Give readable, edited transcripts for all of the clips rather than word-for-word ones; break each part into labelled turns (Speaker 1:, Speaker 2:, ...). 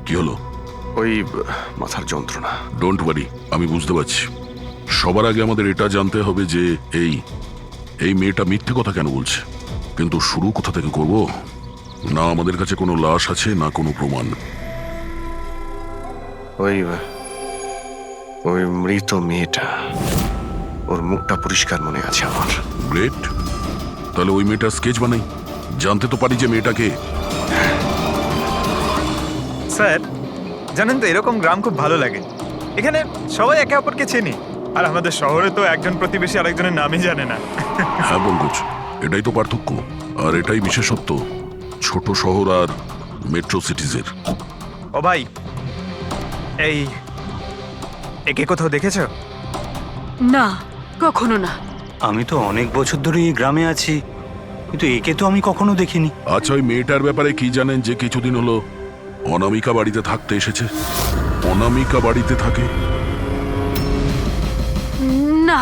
Speaker 1: কি হলো?
Speaker 2: ওই মাথার যন্ত্রণা।
Speaker 1: ডোন্ট ওয়ারি, আমি বুঝতে পারছি। সবার আগে আমাদের এটা জানতে হবে যে এই মেয়েটা মিথ্যে কথা কেন বলছে। কিন্তু শুরু কোথা থেকে করব? না আমাদের কাছে কোনো লাশ আছে, না কোনো প্রমাণ।
Speaker 2: ওই ওই মৃত মেয়েটা, ওর মুখটা পরিষ্কার মনে আছে আমার।
Speaker 1: গ্রেট, তাহলে ওই মেয়েটার স্কেচ বানাই, জানতে তো পারি যে মেয়েটাকে।
Speaker 3: স্যার জানেন তো, এরকম গ্রাম খুব ভালো লাগে। এখানে সবাই একে অপরকে চেনে, আর আমাদের শহরে তো একজন প্রতিবেশী আরেকজনের নামই জানে না।
Speaker 1: হ্যাঁ পঙ্কজ, এটাই তো পার্থক্য, আর এটাই বিশেষত্ব ছোট শহর আর মেট্রো সিটিজের।
Speaker 3: ও ভাই, একে কোথাও দেখেছো?
Speaker 4: না, কখনো না।
Speaker 5: আমি তো অনেক বছর ধরে এই গ্রামে আছি, কিন্তু একে তো আমি কখনো দেখিনি।
Speaker 1: আচ্ছা, ওই মেয়েটার ব্যাপারে কি জানেন যে কিছুদিন হলো অনামিকা বাড়িতে থাকতে এসেছে? অনামিকা বাড়িতে থাকে?
Speaker 4: না,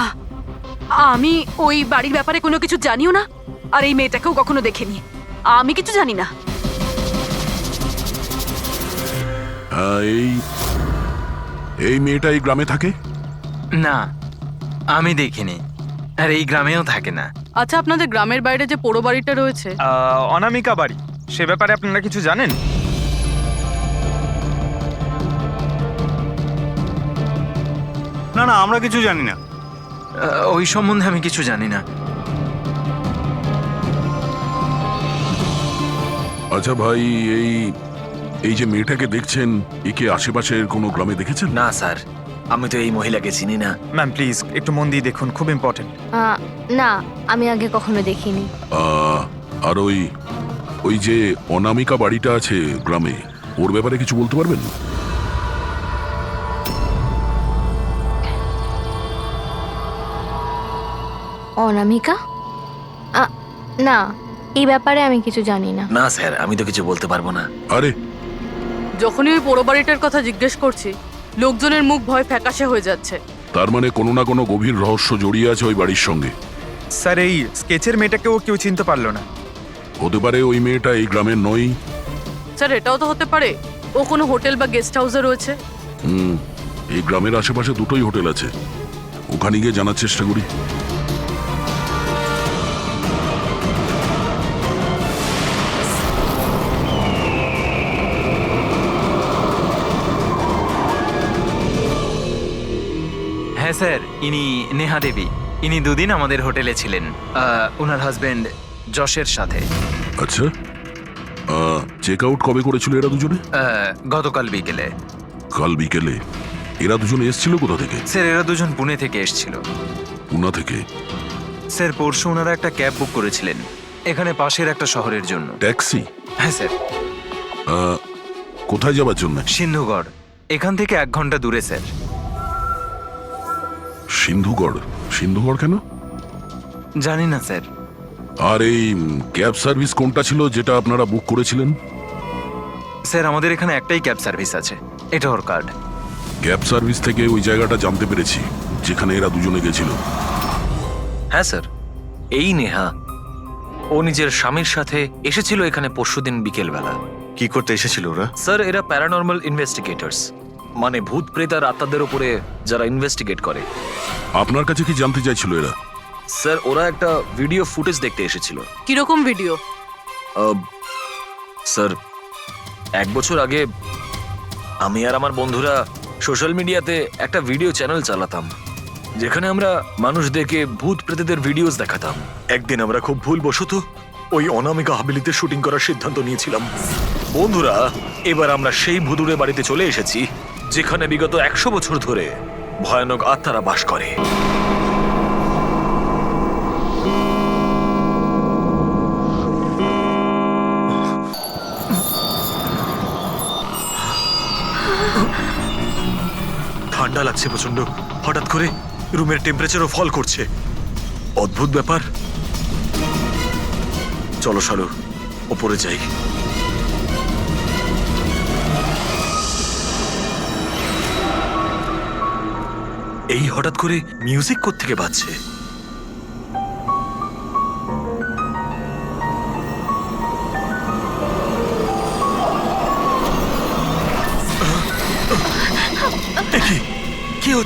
Speaker 4: আমি ওই বাড়ির ব্যাপারে কোনো কিছু জানিও না, আর এই মেয়েটাকেও কখনো দেখিনি। আমি কিছু জানি না।
Speaker 1: হ্যাঁ, এই মেয়েটা এই গ্রামে থাকে?
Speaker 6: না, আমি দেখিনি, আর এই গ্রামেও থাকে না।
Speaker 4: আচ্ছা, আপনাদের গ্রামের বাইরে যে পোড়ো বাড়িটা রয়েছে,
Speaker 3: অনামিকা বাড়ি, সে ব্যাপারে আপনারা কিছু জানেন?
Speaker 5: না না, আমরা কিছু জানি না।
Speaker 6: ওই সম্বন্ধে আমি কিছু জানি না।
Speaker 1: আচ্ছা ভাই, এই যে মেয়েটাকে দেখছেন, একে আশেপাশের কোনো গ্রামে দেখেছেন?
Speaker 7: না স্যার, আমি তো এই মহিলাকে চিনি না।
Speaker 3: ম্যাম প্লিজ একটু মন দিয়ে দেখুন, খুব ইম্পর্টেন্ট।
Speaker 8: না, আমি আগে কখনো দেখিনি।
Speaker 1: আর ওই যে অনামিকা বাড়িটা আছে গ্রামে, ওর ব্যাপারে কিছু বলতে পারবেন?
Speaker 8: অনামিকা? না, এই ব্যাপারে আমি কিছু জানি না।
Speaker 7: না স্যার, আমি তো কিছু বলতে পারবো না।
Speaker 1: আরে
Speaker 4: যখনই ওই পোড়ো বাড়িটার কথা জিজ্ঞেস করছি, লোকজনের মুখ ভয় ফ্যাকাশে হয়ে যাচ্ছে।
Speaker 1: তার মানে কোনো না কোনো গভীর রহস্য জড়িয়ে আছে ওই বাড়ির সঙ্গে।
Speaker 3: স্যার, এই স্কেচের মেয়েটাকেও কেউ চিনতে পারলো না।
Speaker 1: হতে পারে ওই মেয়েটা এই গ্রামের নয়।
Speaker 4: স্যার, এটাও তো হতে পারে ও কোনো হোটেল বা গেস্ট হাউসে রয়েছে।
Speaker 1: এই গ্রামের আশেপাশে দুটোই হোটেল আছে, ওখানে গিয়ে জানার চেষ্টা করি।
Speaker 6: হ্যাঁ স্যার, ইনি নেহা দেবী। ইনি দুদিন আমাদের হোটেলে ছিলেন, ওনার হাজবেন্ড যশের সাথে।
Speaker 1: আচ্ছা, চেক আউট কবে করেছিল এরা দুজনে?
Speaker 6: গতকাল বিকেলে।
Speaker 1: কাল বিকেলে? এরা দুজনে এসেছিল কোথা থেকে?
Speaker 6: স্যার, এরা দুজন পুনে থেকে এসেছিল।
Speaker 1: পুনা থেকে?
Speaker 6: স্যার, পরশু ওনারা একটা ক্যাব বুক করেছিলেন এখানে পাশের একটা শহরের জন্য।
Speaker 1: ট্যাক্সি?
Speaker 6: হ্যাঁ স্যার।
Speaker 1: কোথায় যাবার জন্য?
Speaker 6: সিন্ধুগড়, এখান থেকে 1 ঘন্টা দূরে স্যার।
Speaker 1: সিন্ধুগড়? সিন্ধুগড় কেন?
Speaker 6: জানি না স্যার।
Speaker 1: আর এই ক্যাব সার্ভিস কোনটা ছিল যেটা আপনারা বুক করেছিলেন?
Speaker 6: স্যার, আমাদের এখানে একটাই ক্যাব সার্ভিস আছে, এটা ওর কার্ড।
Speaker 1: ক্যাব সার্ভিস থেকে ওই জায়গাটা জানতে পেরেছি যেখানে এরা দুজনে গেছিল।
Speaker 7: হ্যাঁ স্যার, এই নেহা ও নিজের স্বামীর সাথে এসেছিল এখানে পরশুদিন বিকেলবেলা।
Speaker 2: কি করতে এসেছিল ওরা?
Speaker 7: স্যার, এরা প্যারানর্মাল ইনভেস্টিগেটরস, মানে ভূত প্রেত আর আত্মাদের উপরে যারা ইনভেস্টিগেট করে।
Speaker 1: আপনার কাছে কি জানতে চাইছিল এরা?
Speaker 7: স্যার, ওরা একটা ভিডিও ফুটেজ দেখতে এসেছিল।
Speaker 4: কিরকম ভিডিও?
Speaker 7: স্যার, 1 বছর আগে আমি আর আমার বন্ধুরা সোশ্যাল মিডিয়াতে একটা ভিডিও চ্যানেল চালাতাম, যেখানে আমরা মানুষদেরকে ভূত প্রেতদের ভিডিওস দেখাতাম। একদিন আমরা খুব ভুলবশত ওই অনামিকা হাভেলিতে শুটিং করার সিদ্ধান্ত নিয়েছিলাম। বন্ধুরা, এবার আমরা সেই ভুতুড়ে বাড়িতে চলে এসেছি যেখানে বিগত 100 বছর ধরে ভয়ানক আত্মারা বাস করে। ঠান্ডা লাগছে প্রচন্ড, হঠাৎ করে রুমের টেম্পারেচারও ফল করছে। অদ্ভুত ব্যাপার। চলো শালু, ওপরে যাই। এই হঠাৎ করে মিউজিক কোত্থেকে বাজছে?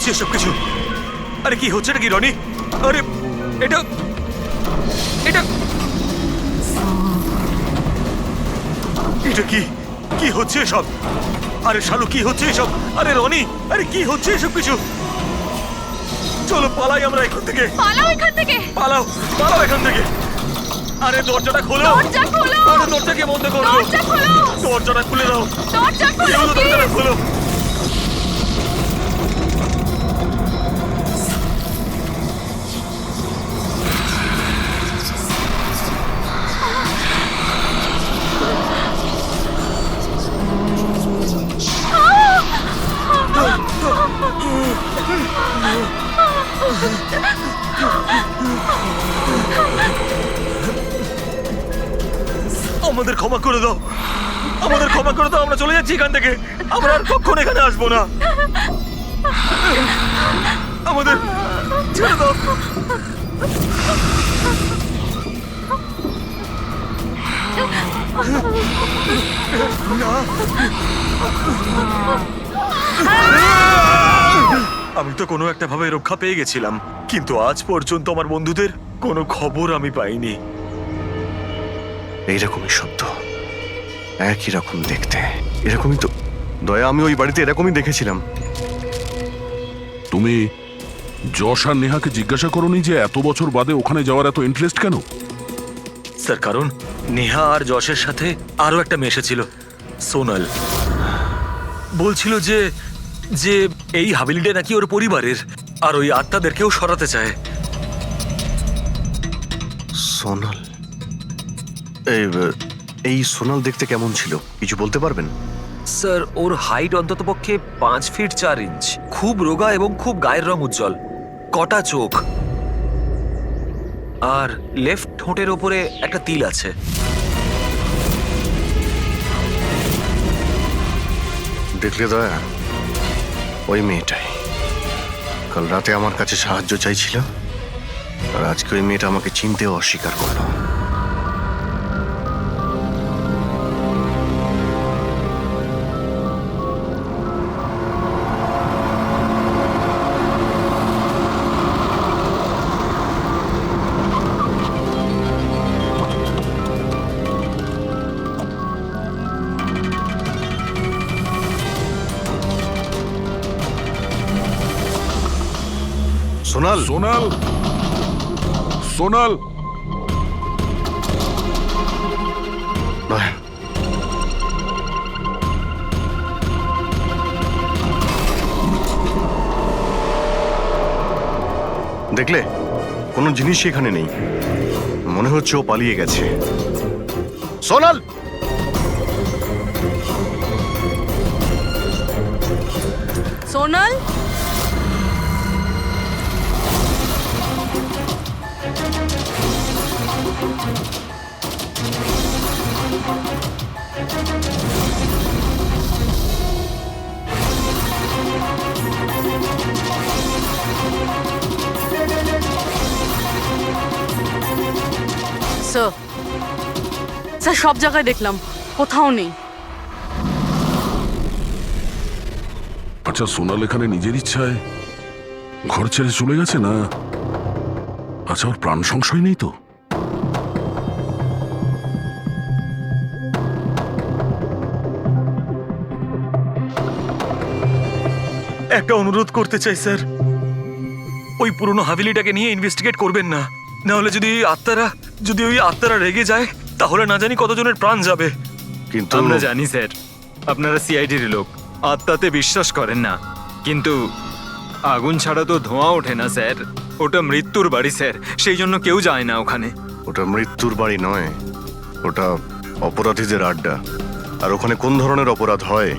Speaker 7: হচ্ছে এসব কিছু? আরে কি হচ্ছে নাকি রনি? আরে এটা এটা এটা কি কি হচ্ছে এসব? আরে শালু কি হচ্ছে এসব? আরে রনি, আরে কি হচ্ছে এসব কিছু? চলো পালাই আমরা এখান থেকে।
Speaker 4: পালাও এখান থেকে।
Speaker 7: পালাও পালাও এখান থেকে। আরে দরজাটা খোলো।
Speaker 4: দরজা খোলো।
Speaker 7: আরে দরজাকে বন্ধ করো।
Speaker 4: দরজা খোলো।
Speaker 7: দরজাটা খুলে দাও।
Speaker 4: দরজা
Speaker 7: কি
Speaker 4: খোলো,
Speaker 7: হলো? দরজাটা
Speaker 4: please।
Speaker 7: খোলো। আমাদের ক্ষমা করে দাও, আমাদের ক্ষমা করে দাও। আমরা চলে যাচ্ছি এখান থেকে। আমরা আর কখনো এখানে আসবো না। আমাদের ছেড়ে দাও। আমি তো কোনো একটা ভাবে রক্ষা পেয়ে গেছিলাম, কিন্তু আজ পর্যন্ত আমার বন্ধুদের কোনো খবর আমি পাইনি।
Speaker 2: এইরকমই শব্দ, একই রকম দেখতে, এরকমই তো। দয়া, আমি ওই বাড়িতে এরকমই দেখেছিলাম।
Speaker 1: তুমি যশ আর নেহাকে জিজ্ঞাসা করোনি যে এত বছর বাদে ওখানে যাওয়ার এত ইন্টারেস্ট কেন?
Speaker 7: স্যার, কারণ নেহা আর যশের সাথে আরো একটা মেয়ে এসেছিল, সোনাল। বলছিল যে যে এই হাবিলিটা নাকি ওর পরিবারের, আর ওই আত্মাদেরকেও সরাতে চায়।
Speaker 2: সোনাল, এই সোনাল দেখতে কেমন ছিল কিছু বলতে পারবেন?
Speaker 7: স্যার, ওর হাইট অন্ততপক্ষে 5 ফিট 4 ইঞ্চ, খুব রোগা এবং খুব গায়ের রং উজ্জ্বল, কটা চোখ, আর লেফট ঠোঁটের ওপরে একটা তিল আছে।
Speaker 2: দেখলে দয়া, ওই মেয়েটাই কাল রাতে আমার কাছে সাহায্য চাইছিল, আর আজকে ওই মেয়েটা আমাকে চিনতেও অস্বীকার করলো। সোনাল,
Speaker 1: সোনাল, সোনাল,
Speaker 2: দয়া, দেখলে কোনো জিনিসই এখানে নেই, মনে হচ্ছে ও পালিয়ে গেছে। সোনাল,
Speaker 4: সোনাল, স্যার সব জায়গায় দেখলাম, কোথাও নেই।
Speaker 1: আচ্ছা, সোনাল এখানে নিজের ইচ্ছায় ঘর ছেড়ে চলে গেছে না? আচ্ছা, ওর প্রাণ সংশয় নেই তো?
Speaker 7: একটা অনুরোধ করতে চাই স্যার, ওই পুরনো হাভেলিটাকে নিয়ে ইনভেস্টিগেট করবেন না। না হলে যদি ওই আত্মারা রেগে যায়, তাহলে না জানি কতজনের প্রাণ যাবে।
Speaker 2: কিন্তু
Speaker 6: আমরা জানি স্যার, আপনারা সিআইডির লোক, আত্মাতে বিশ্বাস করেন না, কিন্তু আগুন ছাড়া তো ধোঁয়া ওঠে না স্যার। ওটা মৃত্যুর বাড়ি স্যার, সেই জন্য কেউ যায় না ওখানে।
Speaker 2: ওটা মৃত্যুর বাড়ি নয়, ওটা অপরাধীদের আড্ডা। আর ওখানে কোন ধরনের অপরাধ হয়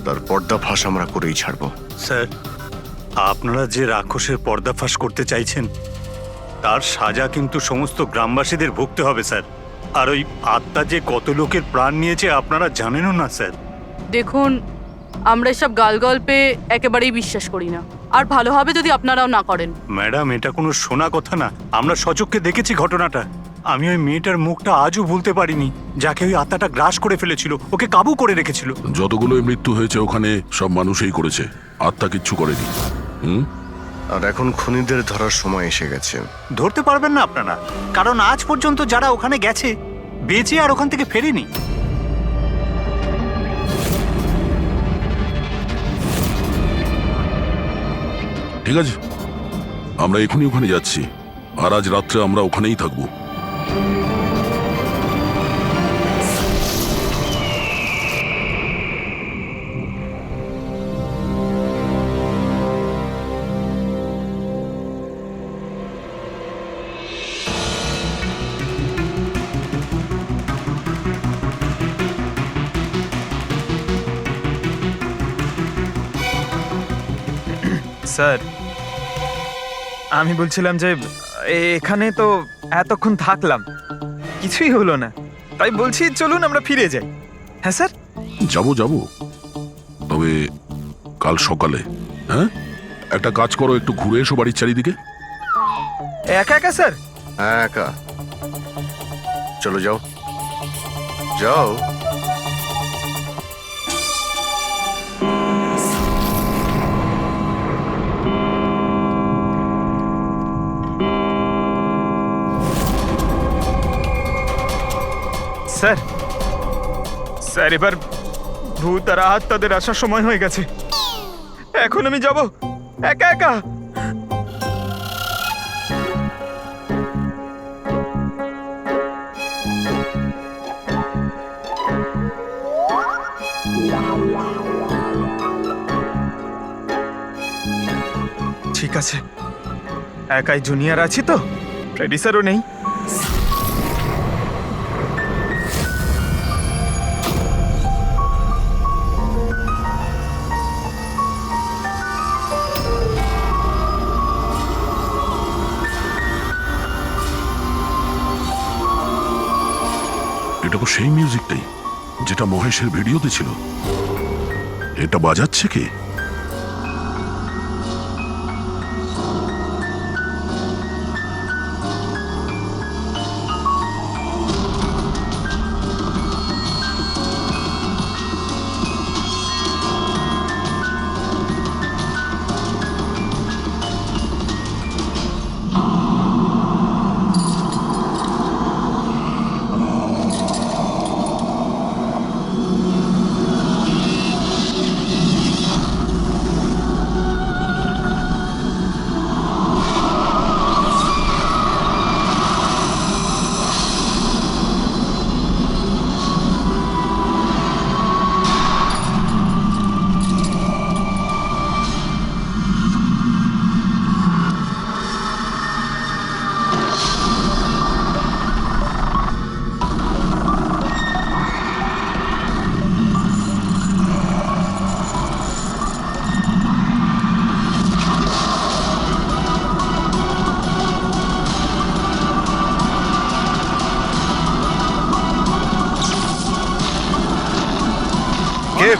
Speaker 2: তার পর্দাফাঁস আমরা করেই ছাড়বো।
Speaker 5: স্যার, আপনারা যে রাক্ষসের পর্দাফাঁস করতে চাইছেন তার সাজা কিন্তু সমস্ত গ্রামবাসীদের ভুগতে হবে স্যার। আর ওই আত্মা যে কত লোকের প্রাণ নিয়েছে আপনারা জানেনও না স্যার।
Speaker 4: দেখুন, আমরা এসব গালগল্পে একেবারেই বিশ্বাস করি না, আর ভালো হবে যদি আপনারাও না করেন।
Speaker 5: ম্যাডাম, এটা কোনো শোনা কথা না, আমরা সচক্ষে দেখেছি ঘটনাটা। আমি ওই মেয়েটার মুখটা আজও ভুলতে পারিনি, যাকে ওই আত্মাটা গ্রাস করে ফেলেছিল, ওকে কাবু করে রেখেছিল।
Speaker 1: যতগুলোই মৃত্যু হয়েছে ওখানে সব মানুষই করেছে, আত্মা কিচ্ছু করেনি। হুম?
Speaker 2: আর এখন খুনিদের ধরার সময় এসে গেছে।
Speaker 5: ধরতে পারবেন না আপনারা, কারণ আজ পর্যন্ত যারা ওখানে গেছে বেঁচে আর ওখান থেকে ফেরেনি।
Speaker 1: ঠিক আছে, আমরা এখনই ওখানে যাচ্ছি, আর আজ রাত্রে আমরা ওখানেই থাকবো।
Speaker 3: স্যার, আমি বলছিলাম যে এখানে তো এতক্ষণ থাকলাম, কিছুই হলো না, তাই বলছি চলুন আমরা ফিরে যাই। হ্যাঁ স্যার।
Speaker 1: যাবো যাবো, তবে কাল সকালে। হ্যাঁ, একটা কাজ করো, একটু ঘুরে এসো বাড়ির চারিদিকে।
Speaker 3: একা একা স্যার?
Speaker 2: হ্যাঁ, একা। চলো যাও যাও।
Speaker 3: স্যার, স্যার এবার ভূত আর আত্মাদের আসার সময় হয়ে গেছে, এখন আমি যাব একা একা। ঠিক আছে, একাই জুনিয়র আছি তো, ফ্রেডি স্যারও নেই।
Speaker 1: এটা তো সেই মিউজিকটাই যেটা মহেশের ভিডিওতে ছিল। এটা বাজাচ্ছে কে?
Speaker 2: কে?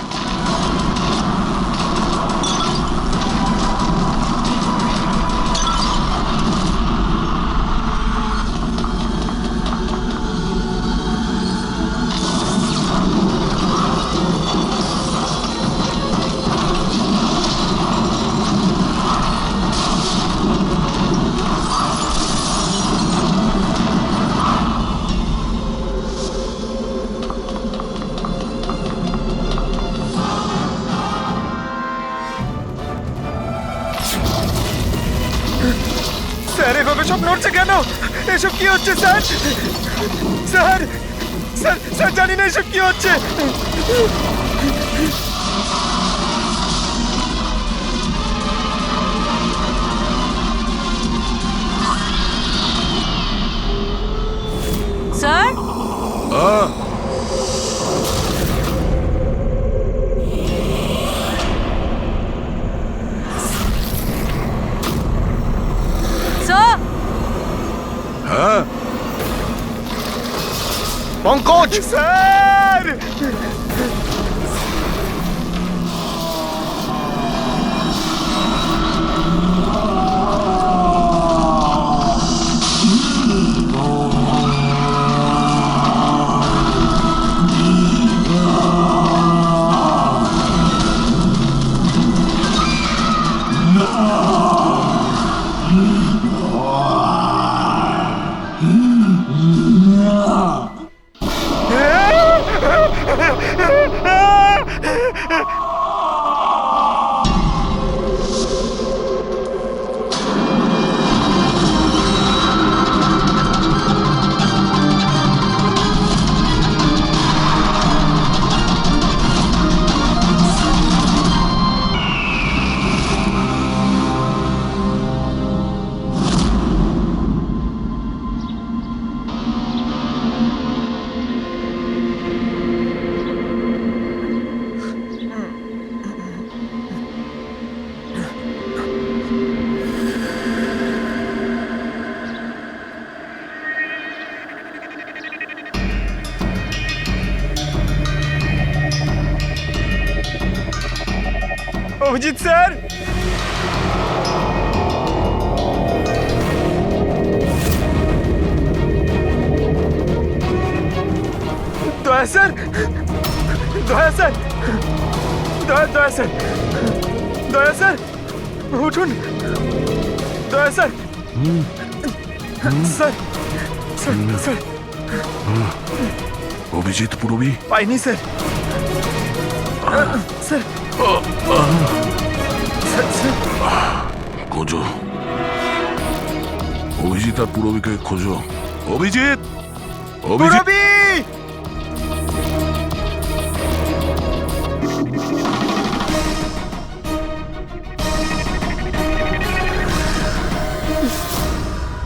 Speaker 3: স্যার এভাবে সব নড়ছে কেন? এসব কি হচ্ছে স্যার? স্যার স্যার স্যার জানি না এসব কি হচ্ছে।
Speaker 4: স্যার,
Speaker 1: আহ!
Speaker 4: স্যার,
Speaker 1: হ্যাঁ,
Speaker 2: পঙ্কজ!
Speaker 3: স্যার
Speaker 1: আহ!
Speaker 3: অভিজিৎ স্যার, দয়া স্যার, দয়া স্যার, দয়া স্যার, দয়া স্যার, উঠুন, দয়া sir, sir, sir, sir,
Speaker 1: Abhijit Purabi
Speaker 3: পাইনি স্যার, স্যার, স্যার, স্যার,
Speaker 1: খোঁজো, অভিজিৎ আর পুরবীকে খোঁজো। অভিজিৎ, অভিজিৎ,
Speaker 3: পুরবী!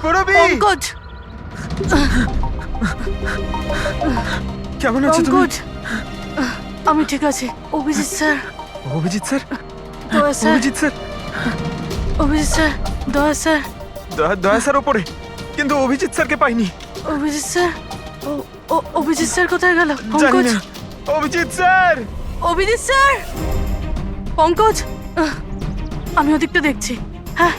Speaker 3: পুরবী!
Speaker 4: পঙ্কজ,
Speaker 3: কেমন আছো তুমি?
Speaker 4: পঙ্কজ, আমি ঠিক আছি। অভিজিৎ স্যার,
Speaker 3: অভিজিৎ স্যার,
Speaker 4: দয়া sir,
Speaker 3: Abhijit sir,
Speaker 4: Abhijit sir, দয়া স্যার,
Speaker 3: দয়া স্যার ওপরে, কিন্তু অভিজিৎ স্যারকে পাইনি।
Speaker 4: অভিজিৎ স্যার, অভিজিৎ স্যার কোথায় গেল?
Speaker 3: জানি
Speaker 4: পঙ্কজ,
Speaker 3: না। অভিজিৎ স্যার!
Speaker 4: অভিজিৎ স্যার, পঙ্কজ, আমি ওদিকটা দেখছি। হ্যাঁ,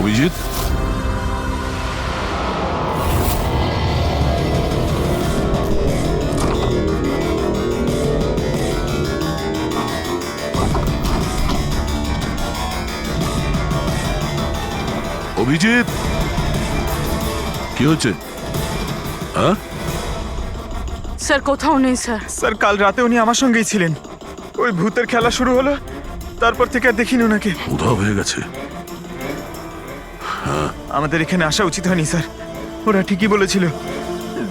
Speaker 1: অভিজিৎ, অভিজিৎ, কি হচ্ছে? হ্যাঁ,
Speaker 4: স্যার কোথাও নেই স্যার।
Speaker 3: স্যার কাল রাতে উনি আমার সঙ্গেই ছিলেন। ওই ভূতের খেলা শুরু হলো, তারপর থেকে আর দেখিনি ওনাকে।
Speaker 1: উধাও হয়ে গেছে।
Speaker 3: আমাদের এখানে আসা উচিত হয়নি স্যার। ওরা ঠিকই বলেছিল,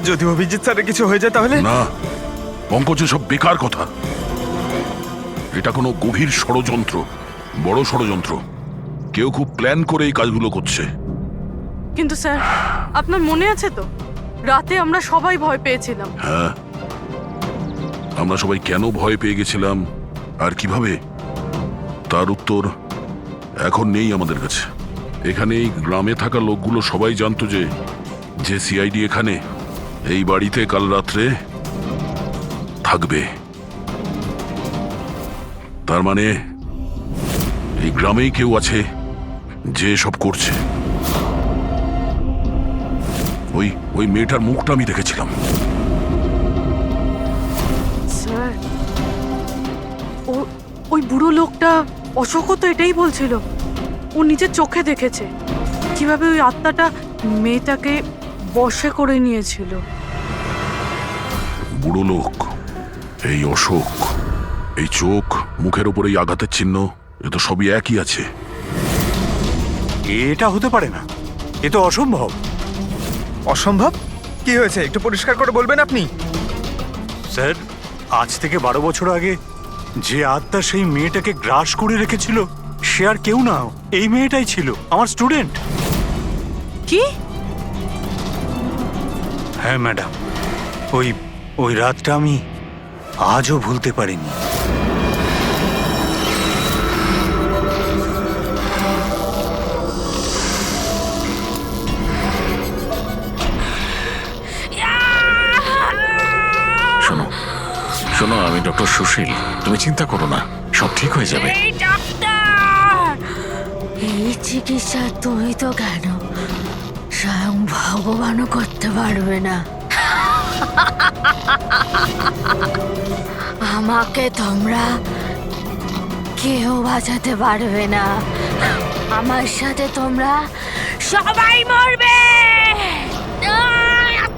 Speaker 3: যদি অভিজিৎ স্যারের কিছু হয়ে যায় তাহলে।
Speaker 1: না, পঙ্কজে সব বেকার কথা। এটা কোনো গভীর ষড়যন্ত্র, বড় ষড়যন্ত্র। কেউ খুব প্ল্যান করে এই কাজগুলো করছে।
Speaker 4: কিন্তু স্যার, আপনার মনে আছে তো রাতে আমরা সবাই ভয় পেয়েছিলাম।
Speaker 1: হ্যাঁ, আমরা সবাই কেন ভয় পেয়ে গেছিলাম আর কিভাবে, তার উত্তর এখন নেই আমাদের কাছে। এখানে এই গ্রামে থাকা লোকগুলো সবাই জানতো যে সিআইডি এখানে এই বাড়িতে কাল রাত্রে থাকবে। তার মানে এই গ্রামেই কেউ আছে যে সব করছে। ওই মেয়েটার মুখটা আমি দেখেছিলাম।
Speaker 4: স্যার, ওই বুড়ো লোকটা অশোকও তো এটাই বলছিল। ও নিজের চোখে দেখেছে কিভাবে ওই আত্মাটা মেয়েটাকে বশে করে নিয়েছিল।
Speaker 1: বুড়ো লোক, এই অশোক, এই চোখ, মুখের উপর এই আঘাতের চিহ্ন, এ তো সবই একই আছে।
Speaker 5: এটা হতে পারে না, এ তো অসম্ভব।
Speaker 3: অসম্ভব? কি হয়েছে একটু পরিষ্কার করে বলবেন আপনি?
Speaker 5: স্যার, আজ থেকে 12 বছর আগে যে আত্মা সেই মেয়েটাকে গ্রাস করে রেখেছিল, সে আর কেউ না, এই মেয়েটাই ছিল, আমার স্টুডেন্ট।
Speaker 4: কি?
Speaker 5: হ্যাঁ ম্যাডাম, ওই রাতটা আমি আজও ভুলতে পারিনি।
Speaker 9: শোনো শোনো, আমি ডক্টর সুশীল। তুমি চিন্তা করো না, সব ঠিক হয়ে যাবে।
Speaker 8: এই ডাক্তার, এই চিকিৎসা তুমি তো কেন স্বয়ং ভগবানও করতে পারবে না। আমাকে তোমরা কেউ বাঁচাতে পারবে না। আমার সাথে তোমরা সবাই মরবে।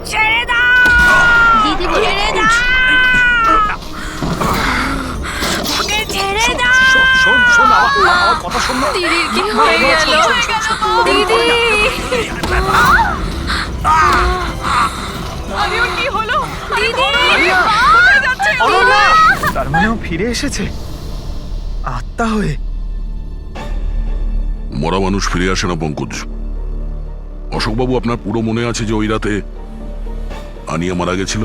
Speaker 8: ছেড়ে দাও দিদি, ছেড়ে দাও, ওকে ছেড়ে দাও। দিদির কি হয়ে গেল? দিদি,
Speaker 4: আরে ওর কি হলো?
Speaker 8: দিদি,
Speaker 4: কোথায় যাচ্ছে ও?
Speaker 3: তার মানে ও ফিরে এসেছে আত্মা হয়ে।
Speaker 1: মরা মানুষ ফিরে আসে না পঙ্কজ। অশোকবাবু, আপনার পুরো মনে আছে যে ওই রাতে আনিয়া মারা গেছিল?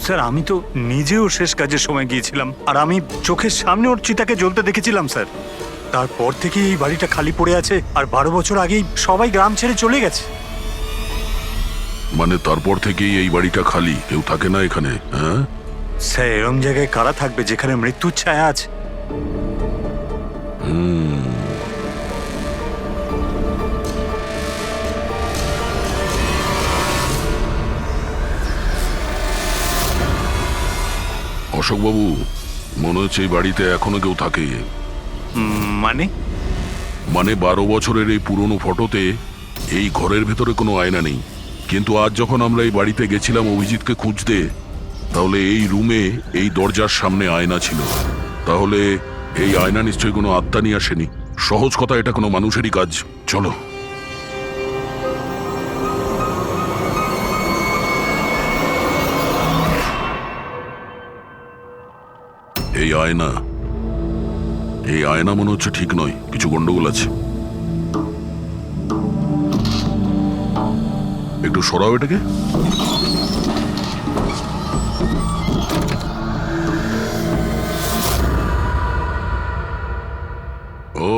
Speaker 5: স্যার আমি তো নিজেও শেষ কাজের সময় গিয়েছিলাম, আর আমি চোখের সামনে ওর চিতাকে জ্বলতে দেখেছিলাম স্যার। তারপর থেকে এই বাড়িটা খালি পড়ে আছে, আর 12 বছর আগেই সবাই গ্রাম ছেড়ে চলে গেছে।
Speaker 1: মানে তারপর থেকেই এই বাড়িটা খালি, কেউ থাকে না এখানে? হ্যাঁ,
Speaker 5: স্যার এরম জায়গায় কারা থাকবে যেখানে মৃত্যুর ছায়া আছে?
Speaker 1: অশোকবাবু, মনে হচ্ছে এই বাড়িতে এখনো কেউ থাকে।
Speaker 5: মানে?
Speaker 1: মানে 12 বছরের এই পুরনো ফটোতে এই ঘরের ভেতরে কোনো আয়না নেই, কিন্তু আজ যখন আমরা এই বাড়িতে গেছিলাম অভিজিৎকে খুঁজতে, তাহলে এই রুমে এই দরজার সামনে আয়না ছিল। তাহলে এই আয়না নিশ্চয়ই কোনো আত্মা নিয়ে আসেনি। সহজ কথা, এটা কোনো মানুষেরই কাজ। চলো। এই আয়না, এই আয়না মনে হচ্ছে ঠিক নয়, কিছু গন্ডগোল আছে। একটু সরাও এটাকে। ও,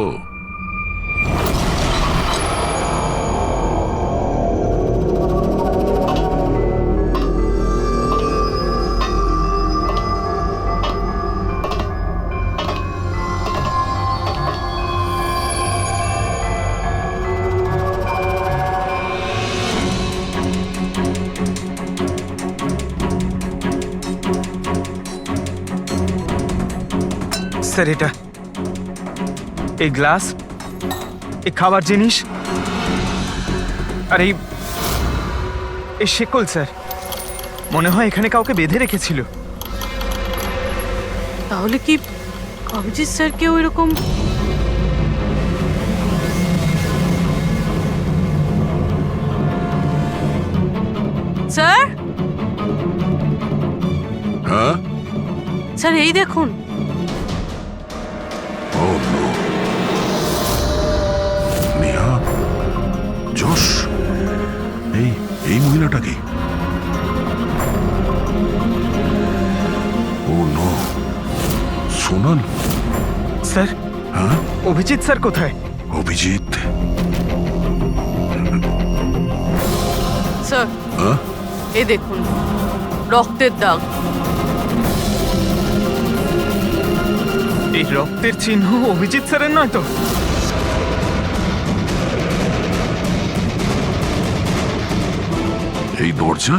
Speaker 3: স্যার এটা, এই গ্লাস, এই খাবার জিনিস, আর এই শেকল স্যার, মনে হয় এখানে কাউকে বেঁধে রেখেছিল।
Speaker 4: তাহলে কি অভিজিৎ স্যার কেউ এরকম? স্যার,
Speaker 1: হ্যাঁ,
Speaker 4: স্যার এই দেখুন।
Speaker 1: ও নো, নেহা, যশ, এই মহিলাটা কি? ও নো, সোনাল।
Speaker 3: স্যার,
Speaker 1: হ্যাঁ,
Speaker 3: অভিজিৎ স্যার কোথায়?
Speaker 1: অভিজিৎ?
Speaker 4: স্যার
Speaker 1: হ্যাঁ,
Speaker 4: এই দেখুন, রক্তের দাগ।
Speaker 3: এই রক্তের চিহ্ন অভিজিৎ স্যারের নয় তো?
Speaker 1: এই দরজা,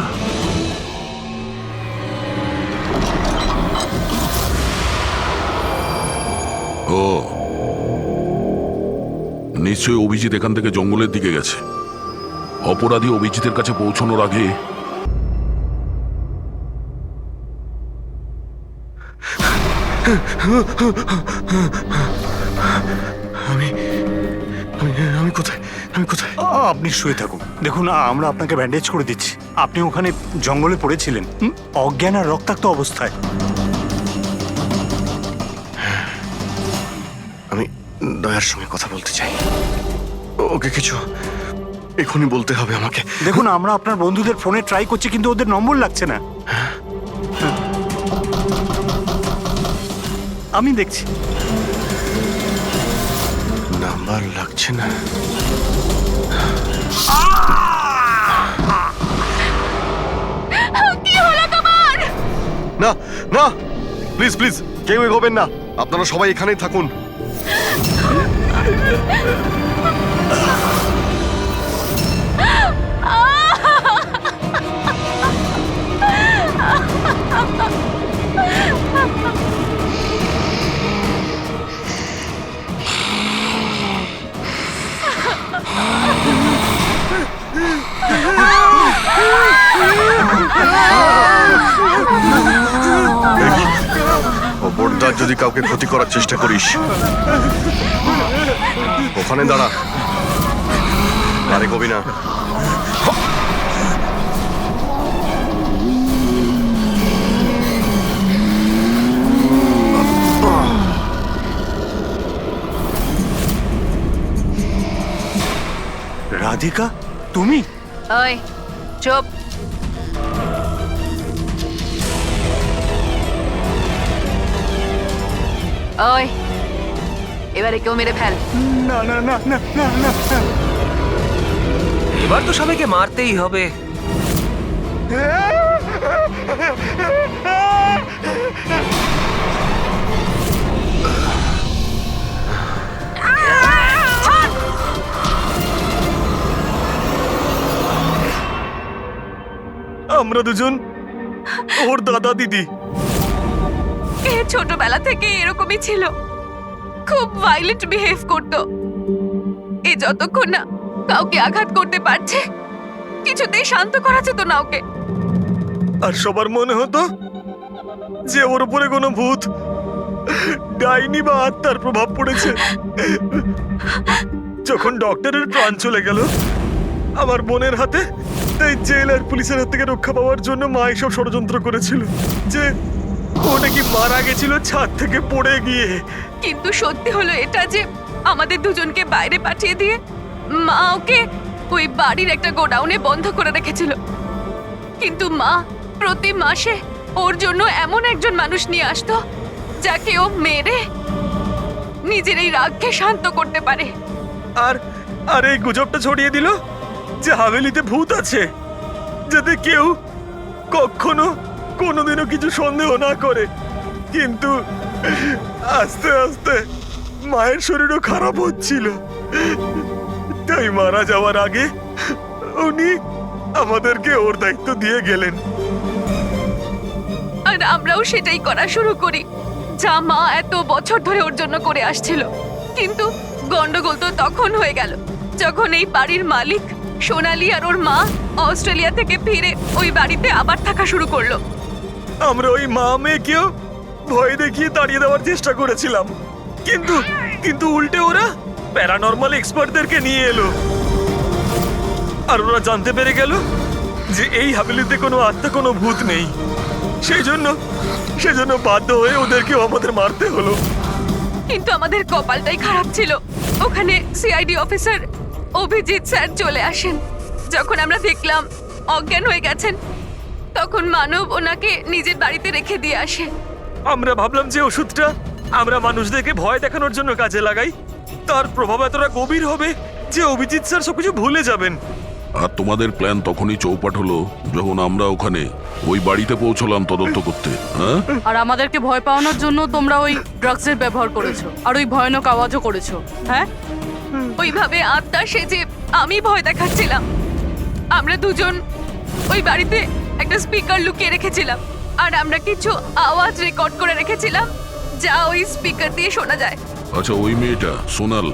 Speaker 1: ও নিশ্চয়ই অভিজিৎ এখান থেকে জঙ্গলের দিকে গেছে। অপরাধী অভিজিতের কাছে পৌঁছানোর আগে
Speaker 2: আমি কোথায়? আমি কোথায়?
Speaker 5: আপনি শুয়ে থাকুন, দেখুন আমরা আপনাকে ব্যান্ডেজ করে দিচ্ছি। আপনি ওখানে জঙ্গলে পড়েছিলেন, অজ্ঞান আর রক্তাক্ত অবস্থায়।
Speaker 2: আমি দয়ার সঙ্গে কথা বলতে চাই। ওকে কিছু এখনই বলতে হবে আমাকে।
Speaker 5: দেখুন আমরা আপনার বন্ধুদের ফোনে ট্রাই করছি, কিন্তু ওদের নম্বর লাগছে না। আমি দেখছি।
Speaker 2: নাম্বার লাগছে না? না না, প্লিজ প্লিজ কেউ এগোবেন না, আপনারা সবাই এখানেই থাকুন। খবরদার যদি কাউকে ক্ষতি করার চেষ্টা করিস, ওখানে দাঁড়া, আরে কবি না।
Speaker 5: রাধিকা, তুমি?
Speaker 8: ওই চুপ।
Speaker 10: ওই এবারে কেউ মেরে ফেল।
Speaker 5: না না না না না না
Speaker 7: এবার তো সবাইকে মারতেই হবে।
Speaker 5: আমরা দুজন ওর দাদা দিদি।
Speaker 10: এ ছোটবেলা থেকে এরকমই ছিল, খুব ভাইলেন্ট বিহেভ করত। এ যতক্ষণ না কাউকে আঘাত করতে পারছে কিছুতেই শান্ত করা যেত না ওকে।
Speaker 5: আর সবার মনে হতো যে ওর উপরে কোনো ভূত, ডাইনি বা আত্মার প্রভাব পড়েছে। যখন ডক্টরের প্রাণ চলে গেল আমার বোনের হাতে, তাই জেল আর পুলিশের হাত থেকে রক্ষা পাওয়ার জন্য মা এসব ষড়যন্ত্র করেছিল যে ও নাকি মারা গেছিল ছাদ থেকে পড়ে গিয়ে।
Speaker 10: কিন্তু সত্যি হলো এটা যে আমাদের দুজনকে বাইরে পাঠিয়ে দিয়ে মা ওকে ওই বাড়ির একটা গোডাউনে বন্ধ করে রেখেছিল। কিন্তু মা প্রতি মাসে ওর জন্য এমন একজন মানুষ নিয়ে আসতো যাকে ও মেরে নিজের এই রাগকে শান্ত করতে পারে।
Speaker 5: আর আর এই গুজবটা ছড়িয়ে দিল যে হাভেলিতে ভূত আছে, যাতে কেউ কখনো কোনোদিনও কিছু সন্দেহ না করে। কিন্তু আস্তে আস্তে মায়ের শরীরও খারাপ হচ্ছিল, তাই মারা যাওয়ার আগে উনি আমাদেরকে ওর দায়িত্ব দিয়ে গেলেন।
Speaker 10: আর আমরাও সেটাই করা শুরু করি যা মা এত বছর ধরে ওর জন্য করে আসছিল। কিন্তু গন্ডগোল তো তখন হয়ে গেল যখন এই বাড়ির মালিক সোনালি আর ওর মা অস্ট্রেলিয়া থেকে ফিরে ওই বাড়িতে আবার থাকা শুরু করলো।
Speaker 5: আমরা ওই মা মেয়েকেও ভয় দেখিয়ে তাড়িয়ে দেওয়ার চেষ্টা করেছিলাম, কিন্তু কিন্তু উল্টে ওরা প্যারানর্মাল এক্সপার্টদেরকে নিয়ে এলো। আর ওরা জানতে পেরে গেল যে এই হাভেলিতে কোনো আত্মা, কোনো ভূত নেই। সেজন্য বাধ্য হয়ে ওদেরকেও আমাদের মারতে হলো।
Speaker 10: কিন্তু আমাদের কপালটাই খারাপ ছিল, ওখানে সিআইডি অফিসার অভিজিৎ স্যার চলে আসেন। যখন আমরা দেখলাম অজ্ঞান হয়ে গেছেন, তখন মানব ওনাকে নিজের বাড়িতে রেখে দিয়ে আসে।
Speaker 5: আমরা ভাবলাম যে ওষুধটা আমরা মানুষদেরকে ভয় দেখানোর জন্য কাজে লাগাই, তার প্রভাব এতটা গভীর হবে যে অভিজিৎ স্যার সবকিছু ভুলে যাবেন।
Speaker 1: আর তোমাদের প্ল্যান তখনই চৌপাট হলো যখন আমরা ওখানে ওই বাড়িতে পৌঁছলাম তদন্ত করতে। হ্যাঁ,
Speaker 4: আর আমাদেরকে ভয় পাওয়ানোর জন্য তোমরা ওই ড্রাগসের ব্যবহার করেছো আর ওই ভয়ানক আওয়াজও করেছো। হ্যাঁ,
Speaker 10: ওইভাবে আত্মা সেজে আমি ভয় দেখাচ্ছিলাম। আমরা দুজন ওই বাড়িতে একটা স্পিকার লুকিয়ে রেখেছিলাম, আর আমরা কিছু আওয়াজ রেকর্ড করে রেখেছিলাম যা ওই স্পিকার দিয়ে শোনা যায়।
Speaker 1: আচ্ছা, ওই মেয়েটা সোনাল,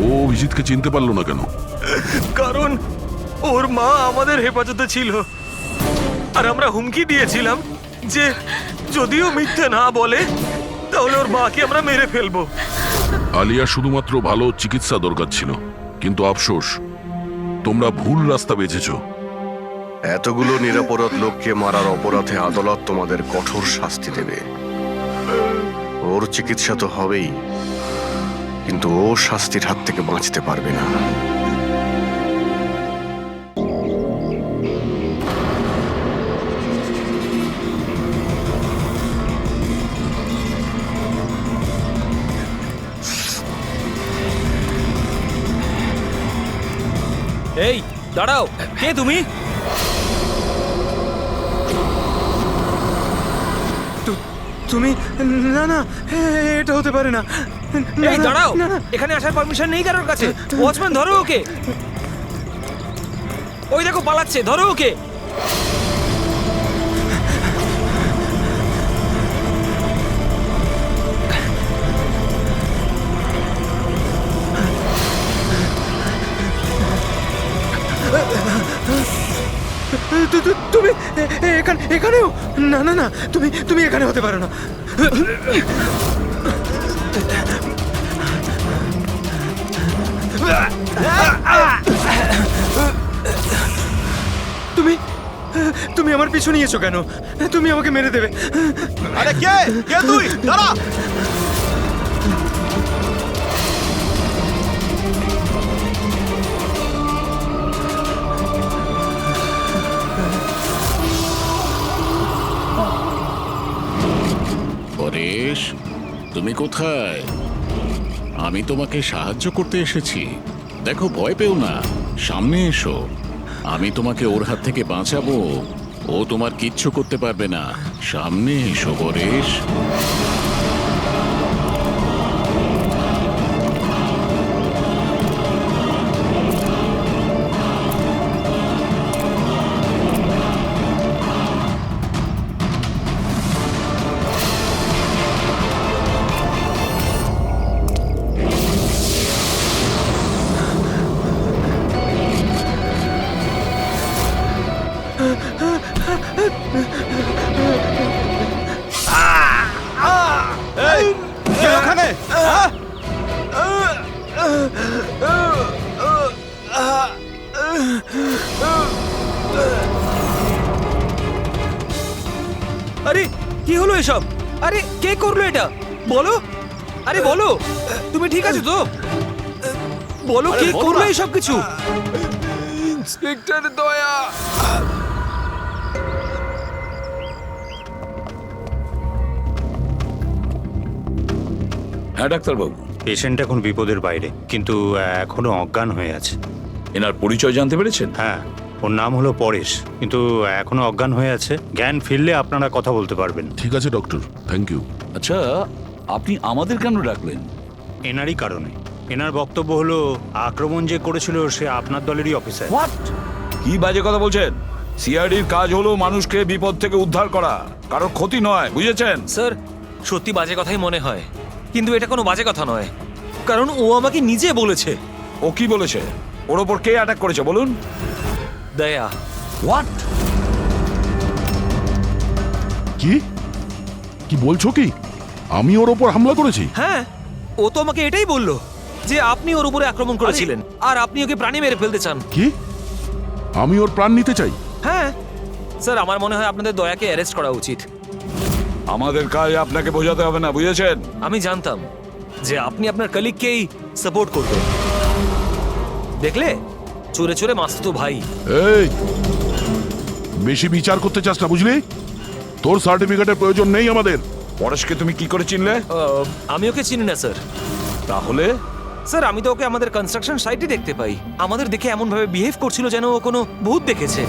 Speaker 1: ও অভিজিৎকে চিনতে পারলো না কেন?
Speaker 5: কারণ ওর মা আমাদের হেফাজতে ছিল, আর আমরা হুমকি দিয়েছিলাম যে যদিও মিথ্যে না বলে তাহলে ওর মাকে আমরা মেরে ফেলবো।
Speaker 1: আলিয়া শুধুমাত্র ভালো চিকিৎসা দরকার ছিল, কিন্তু আফসোস তোমরা ভুল রাস্তা বেছেছো।
Speaker 2: এতগুলো নিরপরাধ লোককে মারার অপরাধে আদালত তোমাদের কঠোর শাস্তি দেবে। ওর চিকিৎসা তো হবেই, কিন্তু ও শাস্তির হাত থেকে বাঁচতে পারবে না।
Speaker 11: এই দাঁড়াও, কে তুমি?
Speaker 3: তুমি না না, এটা হতে পারে না।
Speaker 11: এই দাঁড়াও, এখানে আসার পারমিশন নেই কারোর কাছে। ওয়াচম্যান ধরো ওকে, ওই দেখো পালাচ্ছে, ধরো ওকে।
Speaker 3: তুমি এখানেও? না না না, তুমি এখানে হতে পারো না। তুমি আমার পিছু নিয়েছো কেন? তুমি আমাকে মেরে দেবে।
Speaker 5: আরে কে কে তুই? দাঁড়া।
Speaker 9: পরেশ, তুমি কোথায়? আমি তোমাকে সাহায্য করতে এসেছি। দেখো, ভয় পেও না, সামনে এসো। আমি তোমাকে ওর হাত থেকে বাঁচাবো। ও তোমার কিচ্ছু করতে পারবে না। সামনে এসো পরেশ।
Speaker 11: আরে কি হলো এসব? আরে কে করলো এটা? বলো, আরে বলো, তুমি ঠিক আছো তো? বলো কে করলো এসব কিছু?
Speaker 6: ইন্সপেক্টর দয়া।
Speaker 12: হ্যাঁ ডাক্তারবাবু,
Speaker 5: পেশেন্ট এখন বিপদের বাইরে, কিন্তু এখনো অজ্ঞান হয়ে আছে।
Speaker 12: এনার পরিচয় জানতে পেরেছেন?
Speaker 5: হ্যাঁ, ওর নাম হলো পরেশ, কিন্তু এখনো অজ্ঞান হয়ে আছে। জ্ঞান ফিরলে আপনারা কথা বলতে পারবেন।
Speaker 1: ঠিক আছে ডক্টর, থ্যাংক ইউ।
Speaker 12: আচ্ছা, আপনি আমাদের কেন ডাকলেন?
Speaker 5: এনারই কারণে। এনার বক্তব্য হলো আক্রমণ যে করেছিল সে আপনার দলেরই অফিসার।
Speaker 12: হোয়াট? কি বাজে কথা বলছেন? সিআইডির কাজ হলো মানুষকে বিপদ থেকে উদ্ধার করা, কারোর ক্ষতি নয়, বুঝেছেন?
Speaker 11: স্যার, সত্যি বাজে কথাই মনে হয়, কিন্তু এটা কোনো বাজে কথা নয়, কারণ ও আমাকে নিজে বলেছে।
Speaker 12: ও কি বলেছে? ওর ওপর কে অ্যাটাক করেছে বলুন?
Speaker 11: দয়া।
Speaker 12: হোয়াট?
Speaker 1: কি কি বলছো কি? আমি ওর ওপর হামলা করেছি?
Speaker 11: হ্যাঁ, ও তো আমাকে এটাই বললো যে আপনি ওর উপরে আক্রমণ করেছিলেন আর আপনি ওকে প্রাণে মেরে ফেলতে চান।
Speaker 1: কি? আমি ওর প্রাণ নিতে চাই?
Speaker 11: হ্যাঁ স্যার, আমার মনে হয় আপনাদের দয়াকে অ্যারেস্ট করা উচিত।
Speaker 12: আমাদের কাজ আপনাকে বোঝাতে হবে না, বুঝেছেন?
Speaker 11: আমি জানতাম যে আপনি আপনার কলিগকেই সাপোর্ট করবেন। দেখলে, চোরে চোরে মাসতুতো ভাই।
Speaker 1: এই, বেশি বিচার করতে চাস না, বুঝলি? তোর সার্টিফিকেটের প্রয়োজন নেই আমাদের।
Speaker 12: পরেশকে তুমি কি করে চিনলে?
Speaker 11: আমি ওকে চিনি না স্যার।
Speaker 12: তাহলে?
Speaker 11: স্যার, আমি তো ওকে আমাদের কনস্ট্রাকশন সাইটে দেখতে পাই। আমাদের দেখে এমন ভাবে বিহেভ করছিল যেন ও কোনো ভূত দেখেছে,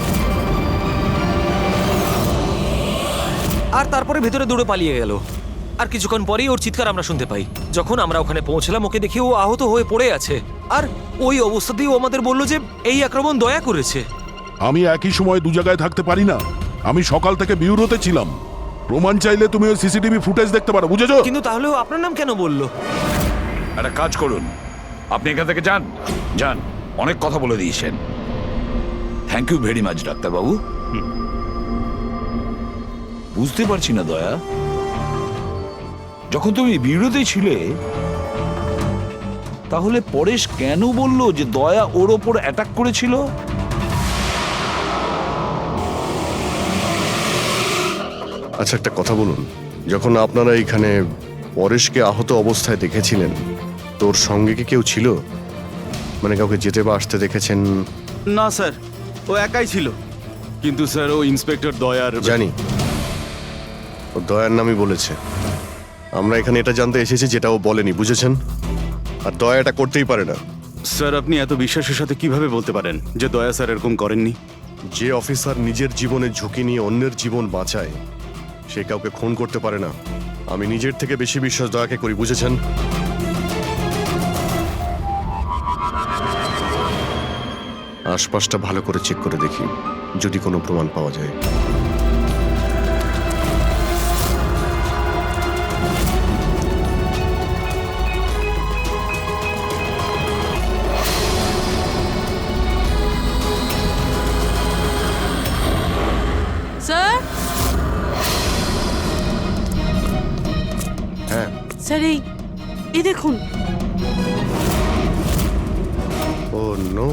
Speaker 11: আর তারপরে ভেতরে দৌড়ে পালিয়ে গেল। আর কিছুক্ষণ পরেই ওর চিৎকার আমরা শুনতে পাই। যখন আমরা ওখানে পৌঁছলাম, ওকে দেখে ও আহত হয়ে পড়ে আছে, আর ওই অবস্থাতেই ও আমাদের বলল যে এই আক্রমণ দয়া করেছে।
Speaker 1: আমি একই সময় দু জায়গায় থাকতে পারি না। আমি সকাল থেকে বিউরোতে ছিলাম। প্রমাণ চাইলে তুমি ওই সিসিটিভি ফুটেজ দেখতে পারো, বুঝেছো?
Speaker 11: কিন্তু তাহলেও আপনার নাম কেন বললো?
Speaker 12: একটা কাজ করুন, আপনি এখান থেকে যান। যান, অনেক কথা বলে দিয়েছেন। থ্যাংক ইউ ভেরি মাচ ডাক্তারবাবু। বুঝতে পারছি না দয়া, যখন তুমি বিরোধী ছিলে তাহলে পরেশ কেন বলল যে দয়া ওর ওপর অ্যাটাক করেছিল?
Speaker 2: আচ্ছা, একটা কথা বলুন, যখন আপনারা এখানে পরেশকে আহত অবস্থায় দেখেছিলেন, তোর সঙ্গে কি কেউ ছিল? মানে কাউকে যেতে বা আসতে দেখেছেন?
Speaker 13: না স্যার, ও একাই ছিল। কিন্তু স্যার, ও ইন্সপেক্টর দয়ার।
Speaker 2: জানি, ও দয়ার নামই বলেছে। আমরা এখানে এটা জানতে এসেছি যেটা ও বলেনি, বুঝেছেন? আর দয়া এটা করতেই পারে না।
Speaker 13: স্যার, আপনি এত বিশ্বাসের সাথে কিভাবে বলতে পারেন যে দয়া স্যার এরকম করেননি?
Speaker 2: যে অফিসার নিজের জীবনে ঝুঁকি নিয়ে অন্যের জীবন বাঁচায়, সে কাউকে খুন করতে পারে না। আমি নিজের থেকে বেশি বিশ্বাস দয়াকে করি, বুঝেছেন? আশপাশটা ভালো করে চেক করে দেখি, যদি কোনো প্রমাণ পাওয়া যায়।
Speaker 4: স্যার,
Speaker 2: হ্যাঁ
Speaker 4: স্যার, এই দেখুন।
Speaker 2: ও নো,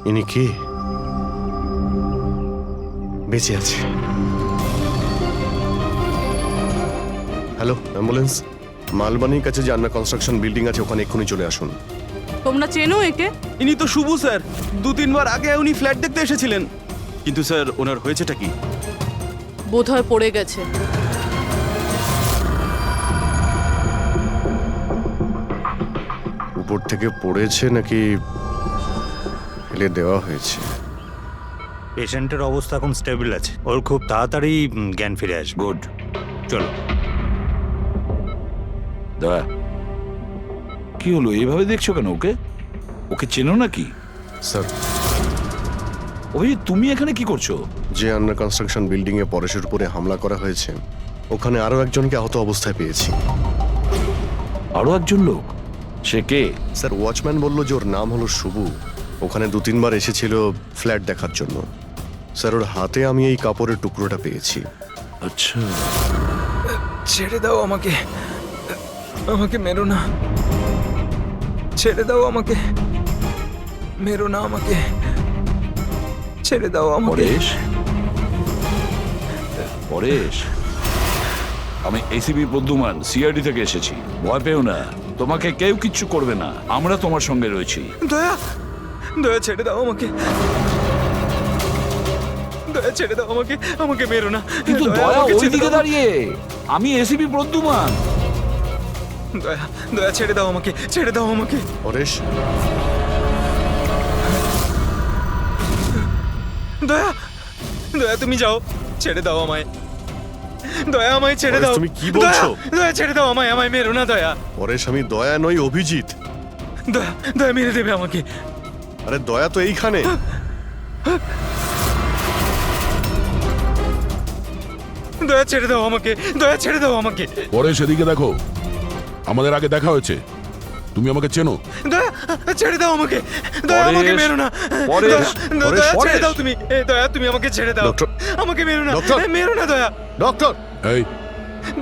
Speaker 2: ইনি কে? বেঁচে আছে। Hello, ambulance. মালবানির কাছে যে আন্না কনস্ট্রাকশন বিল্ডিং আছে, ওখানে এক্ষুনি চলে আসুন।
Speaker 4: তোমরা চেনো একে?
Speaker 13: ইনি তো শুভু স্যার। 2-3 বার আগে উনি ফ্ল্যাট দেখতে এসেছিলেন। কিন্তু স্যার, ওনার হয়েছেটা কি?
Speaker 4: বোধহয় পড়ে গেছে।
Speaker 2: উপর থেকে পড়েছে নাকি ফেলে দেওয়া হয়েছে?
Speaker 5: পেশেন্টের অবস্থা এখন স্টেবল আছে, ওর খুব তাড়াতাড়ি জ্ঞান ফিরে আসবে।
Speaker 12: গুড।
Speaker 5: চলো।
Speaker 12: দয়া, কি হলো? এইভাবে দেখছো কেন ওকে? ওকে চেনো নাকি?
Speaker 2: স্যার,
Speaker 12: অভিজিৎ, তুমি এখানে কি করছো?
Speaker 2: যে আন্ডার কনস্ট্রাকশন বিল্ডিং এ পরেশের উপরে হামলা করা হয়েছে, ওখানে আরো একজনকে আহত অবস্থায় পেয়েছি।
Speaker 12: আরো একজন লোক? সে কে?
Speaker 2: স্যার, ওয়াচম্যান বলল যে ওর নাম হলো শুভু। ওখানে 2-3 বার এসেছিল ফ্ল্যাট দেখার জন্য। স্যার, ওর হাতে আমি এই কাপড়ের টুকরোটা পেয়েছি।
Speaker 12: আচ্ছা,
Speaker 6: ছেড়ে দাও আমাকে, আমাকে মেরো না, ছেড়ে দাও আমাকে, মেরো না আমাকে, ছেড়ে দাও আমাকে।
Speaker 12: পরেশ, পরেশ, আমি এসিপি প্রদ্যুমান, সিআইডি থেকে এসেছি। ভয় পেও না, তোমাকে কেউ কিচ্ছু করবে না, আমরা তোমার সঙ্গে রয়েছি।
Speaker 6: দয়া, দয়া ছেড়ে দাও আমাকে, দয়া ছেড়ে দাও আমাকে, আমাকে মেরো না।
Speaker 12: কিন্তু দয়া ওইদিকে দাঁড়িয়ে, আমি এসিপি প্রদ্যুমান।
Speaker 6: দয়া, দয়া ছেড়ে দাও আমাকে, ছেড়ে দাও আমাকে।
Speaker 2: পরেশ,
Speaker 6: দয়া, দয়া তুমি যাও, ছেড়ে দাও আমায়, দয়া আমায় ছেড়ে
Speaker 2: পরেশ,
Speaker 6: দাও।
Speaker 2: তুমি কি বলছো?
Speaker 6: দয়া, দয়া ছেড়ে দাও আমায়, আমায় মেরো না দয়া।
Speaker 2: পরেশ, আমি দয়া নই, অভিজিৎ।
Speaker 6: দয়া, দয়া মেরে দেবে আমাকে।
Speaker 2: আরে দয়া তো এইখানে।
Speaker 6: দয়া ছেড়ে দাও আমাকে, দয়া ছেড়ে দাও আমাকে।
Speaker 1: পরে সেদিকে দেখো, আমাদের আগে দেখা হয়েছে, তুমি আমাকে চেনো।
Speaker 6: দয়া ছেড়ে দাও আমাকে, দয়া আমাকে মেরো না।
Speaker 12: পরেশ,
Speaker 6: দয়া,
Speaker 2: পরেশ,
Speaker 6: দয়া ছেড়ে
Speaker 2: পরেশ।
Speaker 6: দাও তুমি, দয়া তুমি আমাকে ছেড়ে দাও।
Speaker 2: ডক্টর,
Speaker 6: আমাকে মেরো না,
Speaker 2: ডক্টর।
Speaker 6: মেরো না দয়া।
Speaker 2: ডক্টর,
Speaker 1: এই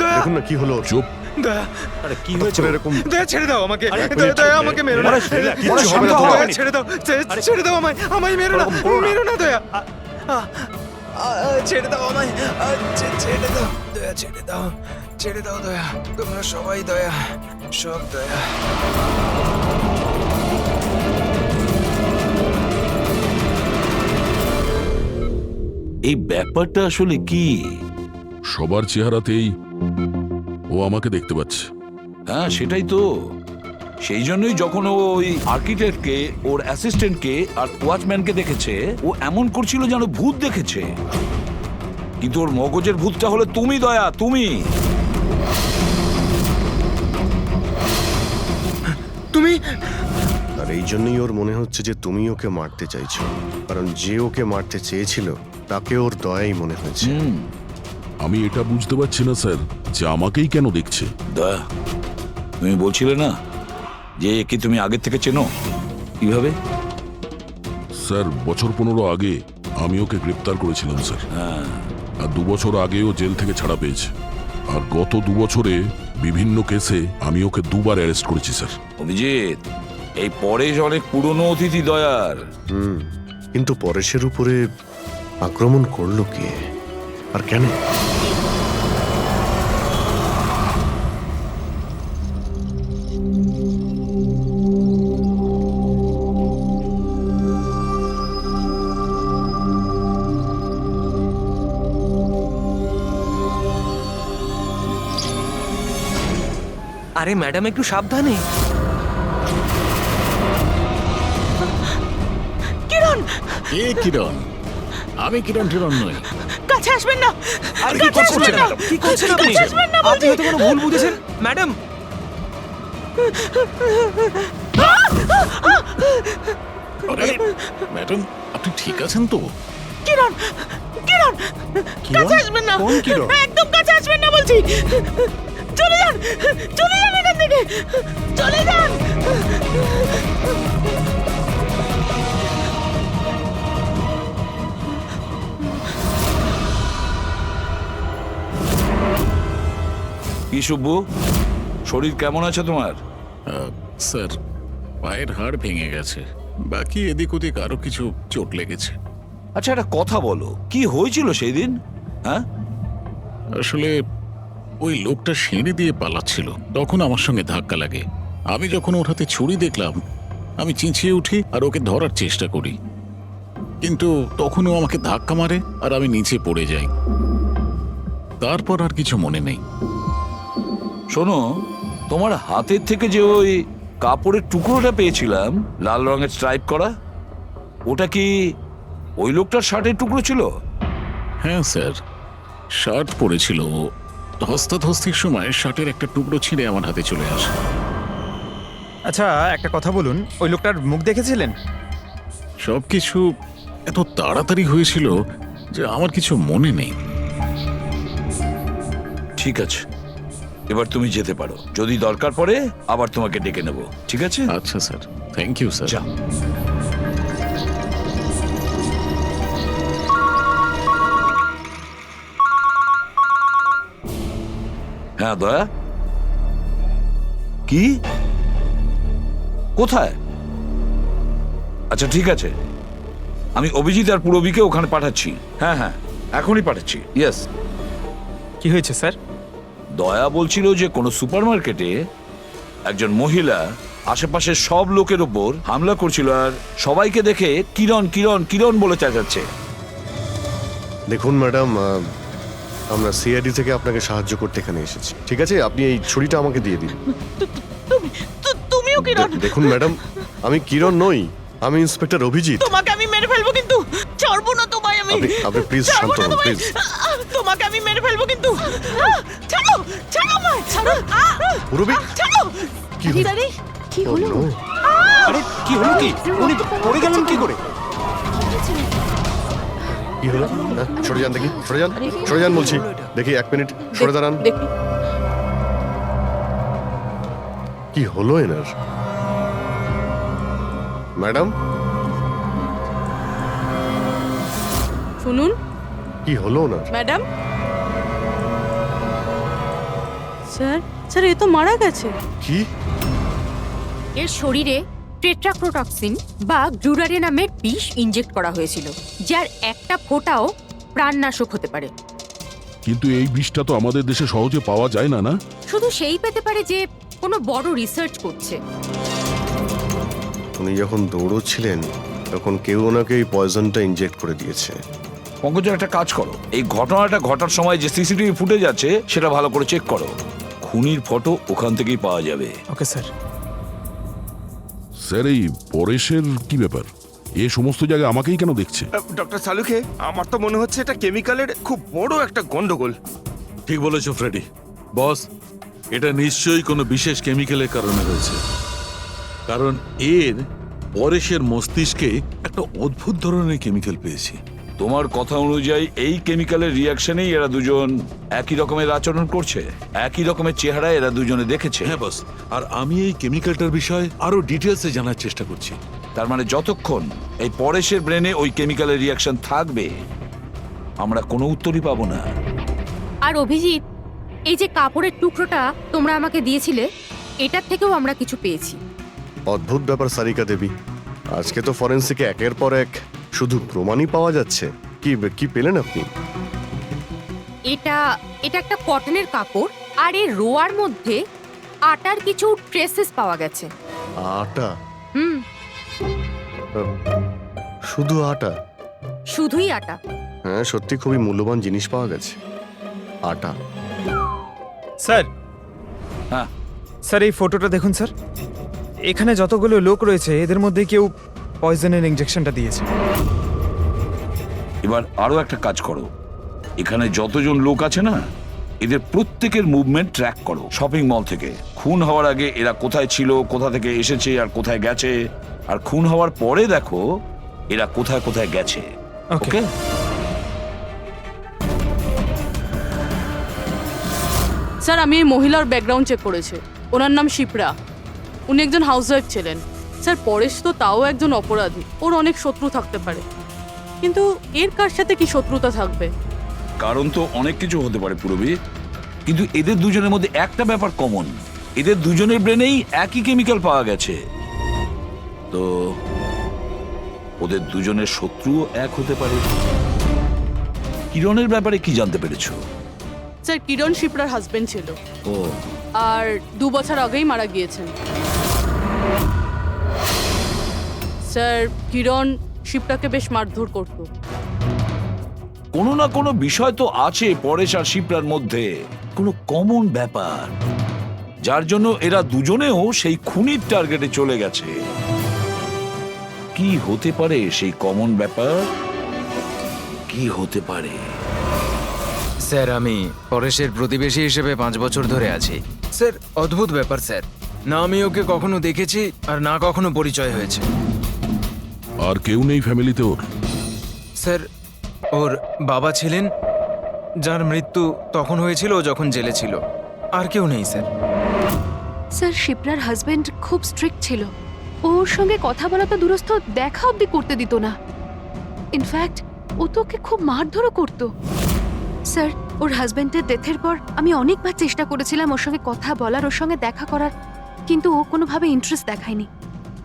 Speaker 6: দয়া,
Speaker 2: দেখুন না কি হলো ওর।
Speaker 1: চুপ।
Speaker 6: দয়া,
Speaker 5: আরে কি
Speaker 2: হঠাৎ
Speaker 5: হয়েছে?
Speaker 2: করে এরকম
Speaker 6: দয়া ছেড়ে দাও আমাকে,
Speaker 5: আরে,
Speaker 6: দয়া, দয়া আমাকে মেরো না।
Speaker 5: পরেশ,
Speaker 2: কিচ্ছু হবে না,
Speaker 6: দয়া,
Speaker 2: তোমার।
Speaker 6: ছেড়ে দাও, ছেড়ে দাও আমায়, আমায় মেরো না,
Speaker 5: ওরকম করো না।
Speaker 6: মেরো না দয়া। ছেড়ে দাও আমায়, ছেড়ে দাও দয়া, ছেড়ে দাও, ছেড়ে দাও দয়া। তোমরা সবাই দয়া, সব দয়া।
Speaker 12: এই ব্যাপারটা আসলে কি?
Speaker 1: সবার চেহারাতেই ও আমাকে দেখতে পাচ্ছে।
Speaker 12: হ্যাঁ, সেটাই তো। সেই জন্যই যখন ও ওই আর্কিটেক্টকে, ওর অ্যাসিস্ট্যান্টকে আর ওয়াচম্যানকে দেখেছে, ও এমন করছিল যেন ভূত দেখেছে। কিন্তু ওর মগজের ভূতটা হলো তুমি দয়া, তুমি।
Speaker 6: তুমি
Speaker 2: আর এই জন্যই ওর মনে হচ্ছে যে তুমি ওকে মারতে চাইছো, কারণ যে ওকে মারতে চেয়েছিল তাকে ওর দয়াই মনে হয়েছে।
Speaker 1: আমি এটা বুঝতে পারছি না স্যার, যে আমাকেই কেন দেখছে।
Speaker 12: দয়া, তুমি বলছিলে না যে একে তুমি আগের থেকে চেনো? কিভাবে?
Speaker 1: স্যার, বছর 15 আগে আমি ওকে গ্রেপ্তার করেছিলাম স্যার। আর 2 বছর আগেও জেল থেকে ছাড়া পেয়েছে। আর গত 2 বছরে বিভিন্ন কেসে আমি ওকে 2 বার অ্যারেস্ট করেছি স্যার।
Speaker 12: অভিজিৎ, এই পরেশ অনেক পুরনো অতিথি দয়ার।
Speaker 2: কিন্তু পরেশের উপরে আক্রমণ করলো কে আর কেন?
Speaker 11: আরে ম্যাডাম, একটু সাবধানে।
Speaker 10: কিরণ,
Speaker 9: কে কিরণ? আমি কিরণ টিরণ নই।
Speaker 10: কাছে আসবেন না।
Speaker 11: আরে কি করছেন ম্যাডাম? কি করছেন আপনি?
Speaker 10: কাছে আসবেন না
Speaker 11: আপনি হয়তো কোনো ভুল বুঝেছেন ম্যাডাম।
Speaker 9: আরে ম্যাডাম, আপনি ঠিক আছেন তো?
Speaker 10: কিরণ, কিরণ, কাছে আসবেন না।
Speaker 2: কোন কিরণ?
Speaker 10: একদম কাছে আসবেন না বলছি। চলে যান, চলে যান এখান থেকে, চলে যান।
Speaker 12: কি শুভ্বু, শরীর কেমন আছে তোমার?
Speaker 9: স্যার, পায়ের হাড় ভেঙে গেছে, বাকি এদিক ওদিক আরো কিছু চোট লেগেছে।
Speaker 12: আচ্ছা, একটা কথা বলো, কি হয়েছিল সেই দিন? হ্যাঁ,
Speaker 9: আসলে ওই লোকটা সিঁড়ি দিয়ে পালাচ্ছিল, তখন আমার সঙ্গে ধাক্কা লাগে। আমি যখন ওর হাতে ছুরি দেখলাম, আমি চেঁচিয়ে উঠি আর ওকে ধরার চেষ্টা করি, কিন্তু তখন ও আমাকে ধাক্কা মারে আর আমি নিচে পড়ে যাই। তারপর আর কিছু মনে নেই।
Speaker 12: শোনো, তোমার হাতের থেকে যে ওই কাপড়ের টুকরোটা পেয়েছিলাম লাল রঙের স্ট্রাইপ করা, ওটা কি ওই লোকটার শার্টের টুকরো ছিল?
Speaker 9: হ্যাঁ স্যার, শার্ট পরেছিল। ধস্তাধস্তির সময় শার্টের একটা টুকরো ছিঁড়ে আমার হাতে চলে আসে।
Speaker 3: আচ্ছা একটা কথা বলুন, ওই লোকটার মুখ দেখেছিলেন?
Speaker 9: সবকিছু এত তাড়াতাড়ি হয়েছিল যে আমার কিছু মনে নেই।
Speaker 12: ঠিক আছে, এবার তুমি যেতে পারো। যদি দরকার পড়ে আবার তোমাকে ডেকে নেব, ঠিক আছে?
Speaker 9: আচ্ছা স্যার, থ্যাংক ইউ স্যার।
Speaker 12: যা। হ্যাঁ দয়া, কি কোথায়? আচ্ছা ঠিক আছে, আমি অভিজিৎ আর পুরবীকে ওখানে পাঠাচ্ছি। হ্যাঁ হ্যাঁ, এখনই পাঠাচ্ছি। ইয়েস।
Speaker 3: কি হয়েছে স্যার?
Speaker 12: দয়া বলছিল যে কোনো সুপারমার্কেটে একজন মহিলা আশেপাশের সব লোকের ওপর হামলা করছিল আর সবাইকে দেখে কিরণ কিরণ কিরণ বলে চেঁচাচ্ছে।
Speaker 2: দেখুন ম্যাডাম, আমরা সিআইডি থেকে আপনাকে সাহায্য করতে এখানে এসেছি। ঠিক আছে, আপনি এই ছুরিটা আমাকে দিয়ে দিন।
Speaker 4: তুমিও কিরণ?
Speaker 2: দেখুন ম্যাডাম, আমি কিরণ নই, আমি ইন্সপেক্টর অভিজিৎ।
Speaker 4: তোমাকে আমি মেরে ফেলবো কিন্তু, ছাড়বো না তোমায় আমি।
Speaker 2: আপনি প্লিজ শান্ত হন প্লিজ।
Speaker 4: তোমাকে আমি মেরে ফেলবো কিন্তু। ছাড়ো, ছাড়ো আমায়, ছাড়ো।
Speaker 2: পুরবী,
Speaker 4: ছাড়ো।
Speaker 2: কি হলো?
Speaker 8: কি হলো?
Speaker 2: Oh, no!
Speaker 3: আরে কি হলো কি? উনি পড়ে গেলেন কি করে?
Speaker 2: কি হলো? হ্যাঁ, সরে যান দেখি, সরে যান, সরে যান বলছি। দেখি 1 মিনিট সরে দাঁড়ান।
Speaker 4: দেখি
Speaker 2: কি হলো এনার? ম্যাডাম,
Speaker 4: শুনুন।
Speaker 2: কি হলো ওনার?
Speaker 4: ম্যাডাম, স্যার, স্যার এ তো মারা গেছে।
Speaker 2: কি?
Speaker 8: এর শরীরে টেট্রাক্রোটক্সিন বা গ্লুরারে নামের বিষ ইনজেক্ট করা হয়েছিল, যার একটা ফোঁটাও প্রাণনাশক হতে পারে।
Speaker 1: কিন্তু এই বিষটা তো আমাদের দেশে সহজে পাওয়া যায় না, না?
Speaker 8: শুধু সেই পেতে পারে যে কোনো বড় রিসার্চ করছে।
Speaker 2: উনি যখন দৌড়চ্ছিলেন তখন কেউ ওনাকে এই পয়জনটা ইনজেক্ট করে দিয়েছে।
Speaker 12: পঙ্কজ, একটা কাজ করো, এই ঘটনাটা ঘটার সময় যে সিসিটিভি ফুটেজ আছে সেটা ভালো করে চেক করো। খুনির ফটো ওখান থেকেই পাওয়া যাবে।
Speaker 3: Okay sir.
Speaker 1: স্যার, এই পরেশের কি ব্যাপার? এ সমস্ত জায়গায় আমাকেই কেন দেখছে?
Speaker 14: ডক্টর সালুকে, আমার তো মনে হচ্ছে এটা কেমিক্যালের খুব বড় একটা গন্ডগোল।
Speaker 15: ঠিক বলেছো ফ্রেডি। বস, এটা নিশ্চয়ই কোনো বিশেষ কেমিক্যালের কারণে হয়েছে, কারণ এর পরেশের মস্তিষ্কে একটা অদ্ভুত ধরনের কেমিক্যাল পেয়েছি।
Speaker 12: তোমার কথা অনুযায়ী এই কেমিক্যালের রিয়াকশনেই এরা দুজন একই রকমের আচরণ করছে, একই রকমের চেহারা এরা দুজনে দেখেছে।
Speaker 15: হ্যাঁ বস, আর আমি এই কেমিক্যালটার বিষয়ে আরো ডিটেলসে জানার চেষ্টা করছি।
Speaker 12: তার মানে যতক্ষণ এই পরেশের ব্রেনে ওই কেমিক্যালের রিয়াকশন থাকবে আমরা কোনো উত্তরই পাবো না।
Speaker 8: আর অভিজিৎ, এই যে কাপড়ের টুকরোটা তোমরা আমাকে দিয়েছিলে, এটার থেকেও আমরা কিছু পেয়েছি।
Speaker 2: অদ্ভুত ব্যাপার সারিকা দেবী, আজকে তো ফরেন্সিকে একের পর এক শুধু প্রমাণই পাওয়া যাচ্ছে। কি কি পেলেন আপনি?
Speaker 8: এটা একটা কটনের কাপড়, আর এর রোয়ার মধ্যে আটার কিছু ট্রেসেস পাওয়া গেছে।
Speaker 2: আটা?
Speaker 8: হুম,
Speaker 2: শুধু আটা?
Speaker 8: শুধুই আটা।
Speaker 2: হ্যাঁ, সত্যি খুবই মূল্যবান জিনিস পাওয়া গেছে, আটা।
Speaker 3: স্যার,
Speaker 12: হ্যাঁ
Speaker 3: স্যার এই ফটোটা দেখুন স্যার। এখানে যতগুলো লোক রয়েছে এদের মধ্যে কেউ পয়জনের ইনজেকশনটা দিয়েছে।
Speaker 12: এবার আরো একটা কাজ করো, এখানে যতজন লোক আছে না, এদের প্রত্যেকের মুভমেন্ট ট্র্যাক করো শপিং মল থেকে। খুন হওয়ার আগে এরা কোথায় ছিল, কোথা থেকে এসেছে আর কোথায় গেছে, আর খুন হওয়ার পরে দেখো এরা কোথায় কোথায় গেছে। ওকে?
Speaker 4: স্যার, আমি এই মহিলার ব্যাকগ্রাউন্ড চেক করেছি। ওনার নাম শিপ্রা, উনি একজন হাউসওয়াইফ ছিলেন। স্যার, পরেশ তো তাও একজন অপরাধী, ওর অনেক শত্রু থাকতে পারে, কিন্তু এর কার সাথে কি শত্রুতা থাকবে?
Speaker 12: কারণ তো অনেক কিছু হতে পারে পুরবী, কিন্তু এদের দুজনের মধ্যে একটা ব্যাপার কমন, এদের দুজনের ব্রেনেই একই কেমিক্যাল পাওয়া গেছে। তো ওদের দুজনের শত্রুও এক হতে পারে। কিরণের ব্যাপারে কি জানতে পেরেছো?
Speaker 4: স্যার, কিরণ শিপ্রার হাজবেন্ড ছিল,
Speaker 12: ও,
Speaker 4: আর 2 বছর আগেই মারা গিয়েছেন। স্যার, কিরণ শিপ্রাকে বেশ মারধর করতো।
Speaker 12: কোনো না কোনো বিষয় তো আছে পরেশ আর শিপ্রার মধ্যে, কোনো কমন ব্যাপার। যার জন্য এরা দুজনেও সেই খুনির টার্গেটে চলে গেছে। কি হতে পারে সেই কমন ব্যাপার? কি হতে পারে?
Speaker 6: স্যার আমি পরেশের প্রতিবেশী হিসেবে 5 বছর ধরে আছি। স্যার অদ্ভুত ব্যাপার স্যার, না আমি ওকে কখনো দেখেছি আর না কখনো পরিচয় হয়েছে।
Speaker 1: আর কেউ নেই ফ্যামিলিতে ওর?
Speaker 6: স্যার ওর বাবা ছিলেন, যার মৃত্যু তখন হয়েছিল ও যখন জেলে ছিল। আর কেউ নেই স্যার।
Speaker 10: স্যার শিপ্রার হাজবেন্ড খুব স্ট্রিক্ট ছিল। ওর সঙ্গে কথা বলা তো দূরস্থ, দেখা অবধি করতে দিত না। ইনফ্যাক্ট ও তো ওকে খুব মারধরও করতো। স্যার ওর হাজবেন্ডের ডেথের পর আমি অনেকবার চেষ্টা করেছিলাম ওর সঙ্গে কথা বলার, ওর সঙ্গে দেখা করার, কিন্তু ও কোনোভাবে ইন্টারেস্ট দেখায়নি।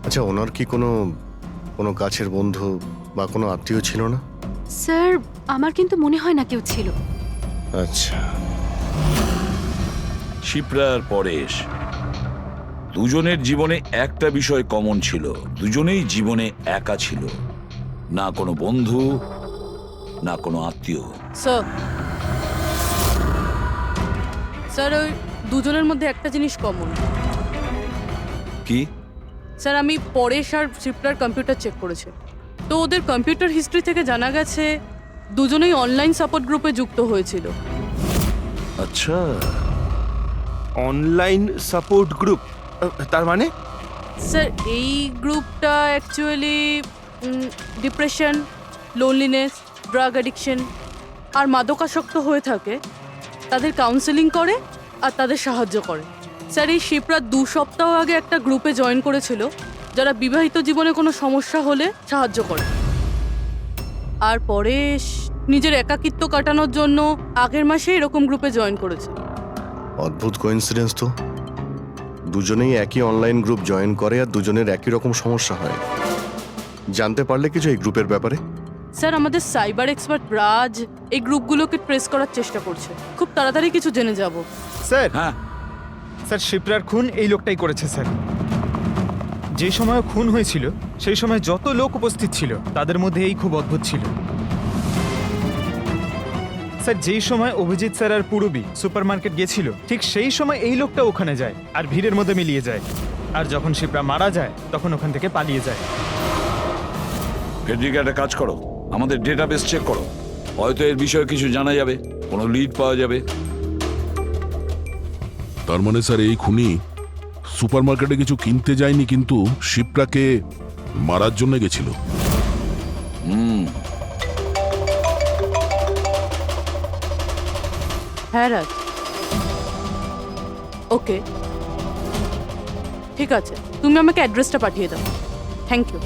Speaker 2: আচ্ছা, ওনার কি কোনো কোনো কাছের বন্ধু বা কোনো আত্মীয় ছিল না?
Speaker 10: স্যার আমার কিন্তু মনে হয় না কেউ ছিল।
Speaker 2: আচ্ছা,
Speaker 12: শিপ্রা আর পরেশ দুজনের জীবনে একটা বিষয় কমন ছিল, দুজনেই জীবনে একা ছিল। না কোনো বন্ধু, না কোনো আত্মীয়।
Speaker 4: স্যার ওই দুজনের মধ্যে একটা জিনিস কমন।
Speaker 12: কি?
Speaker 4: স্যার আমি পরেশ আর শিপ্রার কম্পিউটার চেক করেছি, তো ওদের কম্পিউটার হিস্ট্রি থেকে জানা গেছে দুজনেই অনলাইন সাপোর্ট গ্রুপে যুক্ত হয়েছিল।
Speaker 12: আচ্ছা,
Speaker 14: অনলাইন সাপোর্ট গ্রুপ, তার মানে?
Speaker 4: স্যার এই গ্রুপটা actually depression, loneliness, drug addiction আর মাদকাসক্ত হয়ে থাকে তাদের কাউন্সেলিং করে আর তাদের সাহায্য করে। স্যার এই শিপ্রা 2 সপ্তাহ আগে একটা গ্রুপে জয়েন করেছিল যারা বিবাহিত জীবনে কোনো সমস্যা হলে সাহায্য করে। আর পরেশ নিজের একাকিত্ব কাটানোর জন্য আগের মাসে এরকম গ্রুপে জয়েন করেছে।
Speaker 2: অদ্ভুত কোইন্সিডেন্স তো। দুজনেই একই অনলাইন গ্রুপ জয়েন করে আর দুজনের একই রকম সমস্যা হয়। জানতে পারলে কিছু এই গ্রুপের ব্যাপারে?
Speaker 4: স্যার আমাদের সাইবার এক্সপার্ট রাজ এই গ্রুপগুলোকে ট্রেস করার চেষ্টা করছে, খুব তাড়াতাড়ি কিছু জেনে যাব।
Speaker 3: স্যার
Speaker 12: হ্যাঁ
Speaker 3: স্যার শিপ্রার খুন এই লোকটাই করেছে স্যার। যে সময় খুন হয়েছিল সেই সময় যত লোক উপস্থিত ছিল তাদের মধ্যে এই খুব অদ্ভুত ছিল। স্যার যেই সময় অভিজিৎ স্যার আর পূরবী সুপারমার্কেট গেছিল ঠিক সেই সময় এই লোকটা ওখানে যায় আর ভিড়ের মধ্যে মিলিয়ে যায়, আর যখন শিপ্রা মারা যায় তখন ওখান থেকে পালিয়ে যায়।
Speaker 12: ফেডরিকা, একটা কাজ করো, আমাদের ডেটাবেস চেক করো, হয়তো এর বিষয়ে কিছু জানা যাবে, কোনো লিড পাওয়া যাবে।
Speaker 1: তার মানে স্যার এই খুনি সুপারমার্কেটে কিছু কিনতে যায়নি, কিন্তু শিপ্রাকে মারার জন্য গেছিল।
Speaker 4: হ্যাঁ রাজ, ওকে ঠিক আছে, তুমি আমাকে অ্যাড্রেসটা পাঠিয়ে দাও। Thank you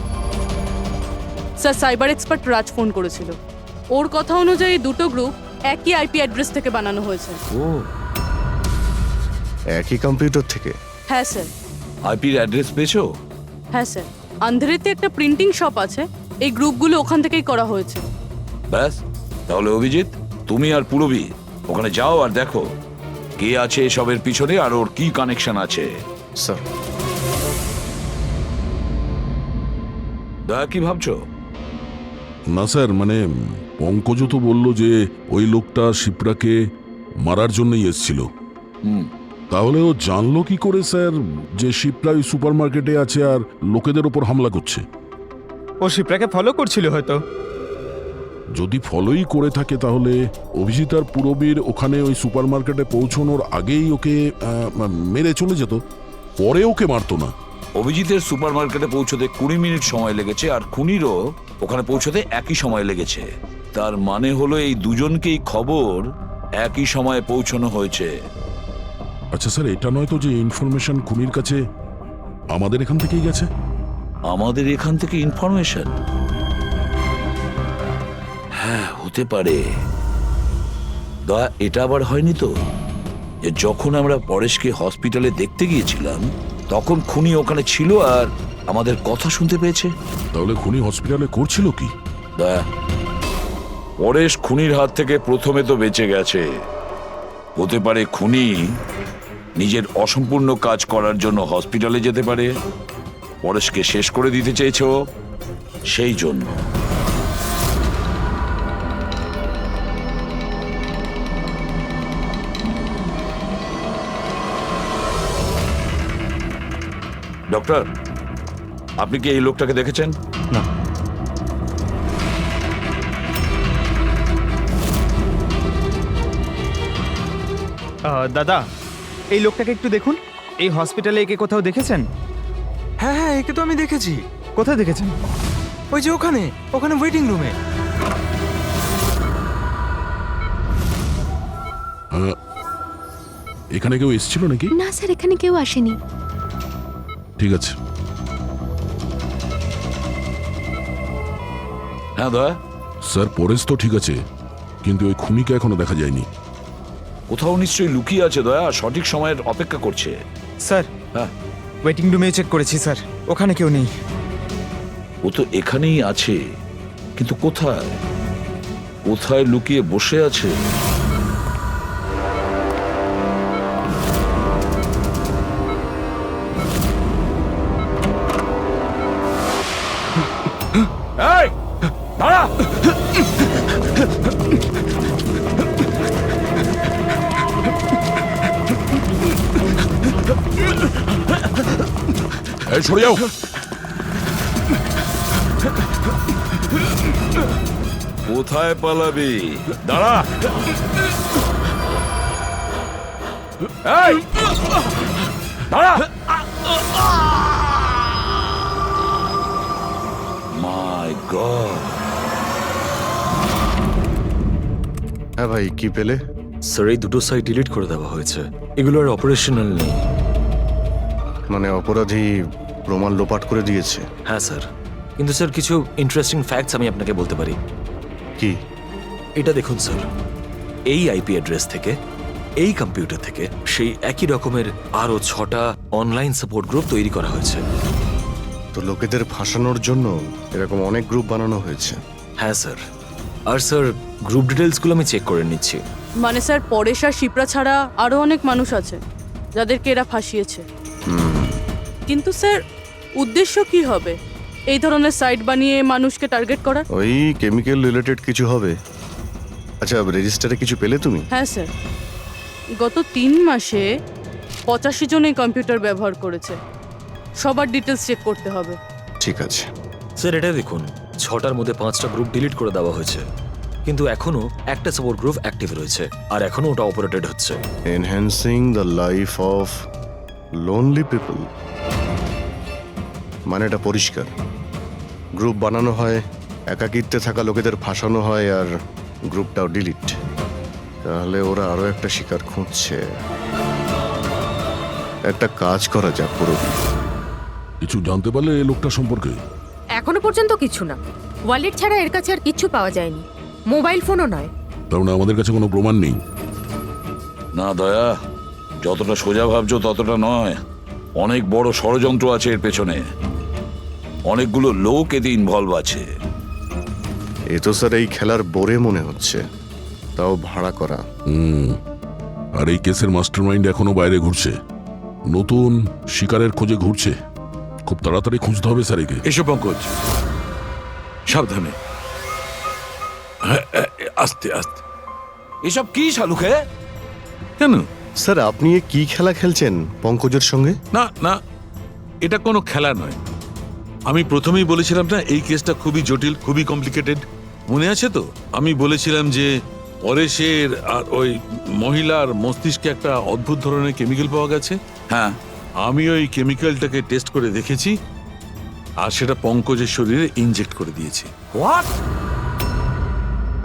Speaker 4: sir. Cyber expert Raj phone করেছিল, ওর কথা অনুযায়ী দুটো গ্রুপ একই আইপি অ্যাড্রেস থেকে বানানো হয়েছে।
Speaker 12: ও,
Speaker 2: একই কম্পিউটার থেকে?
Speaker 4: হ্যাঁ স্যার।
Speaker 12: আইপির অ্যাড্রেস পেয়েছো?
Speaker 4: হ্যাঁ স্যার, আন্ধারেতে একটা প্রিন্টিং শপ আছে, এই গ্রুপগুলো ওখান থেকেই করা হয়েছে।
Speaker 12: ব্যাস, তাহলে অভিজিৎ তুমি আর পূরবী ওখানে যাও আর দেখো কে আছে এসবের পিছনে আর ওর কি কানেকশন আছে।
Speaker 2: স্যার।
Speaker 12: দয়া, কি ভাবছো?
Speaker 1: না স্যার, মানে পঙ্কজ তো বলল যে ওই লোকটা শিপ্রাকে মারার জন্যই এসেছিল। তাহলে ও জানলো কি করে স্যার যে শিপ্রা ওই সুপারমার্কেটে আছে আর লোকেদের ওপর হামলা করছে?
Speaker 3: ও শিপ্রাকে ফলো করছিল হয়তো।
Speaker 1: যদি ফলোই করে থাকে তাহলে অভিজিৎ আর পূরবীর ওখানে ওই সুপারমার্কেটে পৌঁছানোর আগেই ওকে মেরে চলে যেত, পরে ওকে মারতো না।
Speaker 12: অভিজিতের সুপারমার্কেটে পৌঁছতে 20 মিনিট সময় লেগেছে আর খুনিরও ওখানে পৌঁছতে একই সময় লেগেছে। তার মানে হলো এই দুজনকেই খবর একই সময়ে পৌঁছানো হয়েছে।
Speaker 1: আচ্ছা স্যার, এটা নয় তো যে ইনফরমেশন খুনির কাছে আমাদের এখান থেকেই গেছে?
Speaker 12: আমাদের এখান থেকে ইনফরমেশন? হ্যাঁ, হতে পারে। দয়া, এটা আবার হয়নি তো যে যখন আমরা পরেশকে হসপিটালে দেখতে গিয়েছিলাম তখন খুনি ওখানে ছিল আর আমাদের কথা শুনতে পেয়েছে?
Speaker 1: তাহলে খুনি হসপিটালে করছিল কি?
Speaker 12: দয়া, পরেশ খুনির হাত থেকে প্রথমে তো বেঁচে গেছে, হতে পারে খুনি নিজের অসম্পূর্ণ কাজ করার জন্য হসপিটালে যেতে পারে, পরেশকে শেষ করে দিতে চেয়েছ সেই জন্য। ডক্টর, আপনি কি এই লোকটাকে দেখেছেন?
Speaker 3: না। দাদা, এই লোকটাকে একটু দেখুন। এই হসপিটালে একে কোথাও দেখেছেন?
Speaker 6: হ্যাঁ হ্যাঁ, একে তো আমি দেখেছি।
Speaker 3: কোথায় দেখেছেন?
Speaker 6: ওই যে ওখানে ওখানে ওয়েটিং রুমে।
Speaker 1: এখানে কেউ এসেছিল নাকি?
Speaker 10: না স্যার, এখানে কেউ আসেনি।
Speaker 1: ঠিক আছে।
Speaker 12: হ্যাঁ দয়া,
Speaker 1: স্যার পরেশ তো ঠিক আছে, কিন্তু ওই খুনিকে এখনো দেখা যায়নি।
Speaker 12: কোথাও নিশ্চয়ই লুকিয়ে আছে দয়া, সঠিক সময়ের অপেক্ষা করছে।
Speaker 3: স্যার,
Speaker 12: হ্যাঁ,
Speaker 3: ওয়েটিং রুমে চেক করেছি স্যার, ওখানে কেউ নেই।
Speaker 12: ও তো এখানেই আছে, কিন্তু কোথায় কোথায় লুকিয়ে বসে আছে? এই, দাঁড়া!
Speaker 1: এই সরে যাও।
Speaker 12: কোথায় পালাবি? দাঁড়া! এই, দাঁড়া! মাই গড!
Speaker 2: হ্যাঁ ভাই, কি পেলে?
Speaker 7: স্যার, এই দুটো সাইট ডিলিট করে দেওয়া হয়েছে। এগুলো আর অপারেশনাল নেই।
Speaker 2: মানে অপরাধী প্রমাণ লোপাট করে দিয়েছে?
Speaker 7: হ্যাঁ স্যার, কিন্তু স্যার কিছু ইন্টারেস্টিং ফ্যাক্টস আমি আপনাকে বলতে পারি।
Speaker 2: কি?
Speaker 7: এটা দেখুন স্যার, এই আইপি অ্যাড্রেস থেকে, এই কম্পিউটার থেকে সেই একই রকমের আরও 6টা অনলাইন সাপোর্ট গ্রুপ তৈরি করা হয়েছে।
Speaker 2: তো লোকেদের ফাঁসানোর জন্য এরকম অনেক গ্রুপ বানানো হয়েছে?
Speaker 7: হ্যাঁ স্যার, আর স্যার গ্রুপ ডিটেলসগুলো আমি চেক করে নিচ্ছি।
Speaker 4: মানে স্যার, পরেশ আর শিপ্রা ছাড়া আরও অনেক মানুষ আছে যাদেরকে এরা ফাঁসিয়েছে। কিন্তু স্যার, উদ্দেশ্য কি হবে এই ধরনের সাইট বানিয়ে মানুষকে টার্গেট করার?
Speaker 2: ওই কেমিক্যাল রিলেটেড কিছু হবে। আচ্ছা, রেজিস্টারে কিছু পেলে তুমি?
Speaker 4: হ্যাঁ স্যার, গত 3 মাসে 85 জন এই কম্পিউটার ব্যবহার করেছে। সবার ডিটেলস চেক করতে হবে।
Speaker 2: ঠিক আছে
Speaker 7: স্যার, এটা দেখুন, 6টার মধ্যে 5টা গ্রুপ ডিলিট করে দেওয়া হয়েছে, কিন্তু এখনো একটা সাপোর্ট গ্রুপ অ্যাক্টিভ রয়েছে, আর এখনো ওটা অপারেটেড হচ্ছে।
Speaker 2: Enhancing the life of lonely people, মানে এটা পরিষ্কার। গ্রুপ বানানো হয়, একাকিত্বে থাকা লোকেদের ফাঁসানো হয়, আর গ্রুপটাও ডিলিট। তাহলে ওরা আরো একটা শিকার খুঁজছে। একটা কাজ করা যাক পুরোপুরি।
Speaker 1: কিছু জানতে পারলে এই লোকটা সম্পর্কে?
Speaker 8: এখনো পর্যন্ত কিছু না। ওয়ালেট ছাড়া এর কাছে আর কিচ্ছু পাওয়া যায়নি, মোবাইল ফোনও নয়।
Speaker 1: তার মানে আমাদের কাছে কোনো প্রমাণ নেই?
Speaker 12: না দয়া, যতটা সোজা ভাবছো ততটা নয়। অনেক বড় ষড়যন্ত্র আছে এর পেছনে, অনেকগুলো লোক এতে ইনভলভ আছে।
Speaker 2: এ তো স্যার এই খেলার বোরে মনে হচ্ছে, তাও ভাড়া করা।
Speaker 1: আর এই কেসের মাস্টারমাইন্ড এখনো বাইরে ঘুরছে, নতুন শিকারের খোঁজে ঘুরছে। খুব তাড়াতাড়ি খুঁজতে হবে স্যার একে।
Speaker 15: এসো পঙ্কজ, সাবধানে, আস্তে আস্তে।
Speaker 12: এসব কি শালুকে?
Speaker 15: কেন
Speaker 2: স্যার, আপনি এ কি খেলা খেলছেন পঙ্কজের সঙ্গে?
Speaker 15: না না, এটা কোনো খেলা নয়। আমি প্রথমেই বলেছিলাম না, এই কেসটা খুবই জটিল, খুবই কমপ্লিকেটেড। মনে আছে তো? আমি বলেছিলাম যে পরেশের আর ওই মহিলার মস্তিষ্কে একটা অদ্ভুত ধরনের কেমিক্যাল পাওয়া গেছে।
Speaker 12: হ্যাঁ,
Speaker 15: আমি ওই কেমিক্যালটাকে টেস্ট করে দেখেছি, আর সেটা পঙ্কজের শরীরে ইনজেক্ট করে দিয়েছি।
Speaker 12: হোয়াট?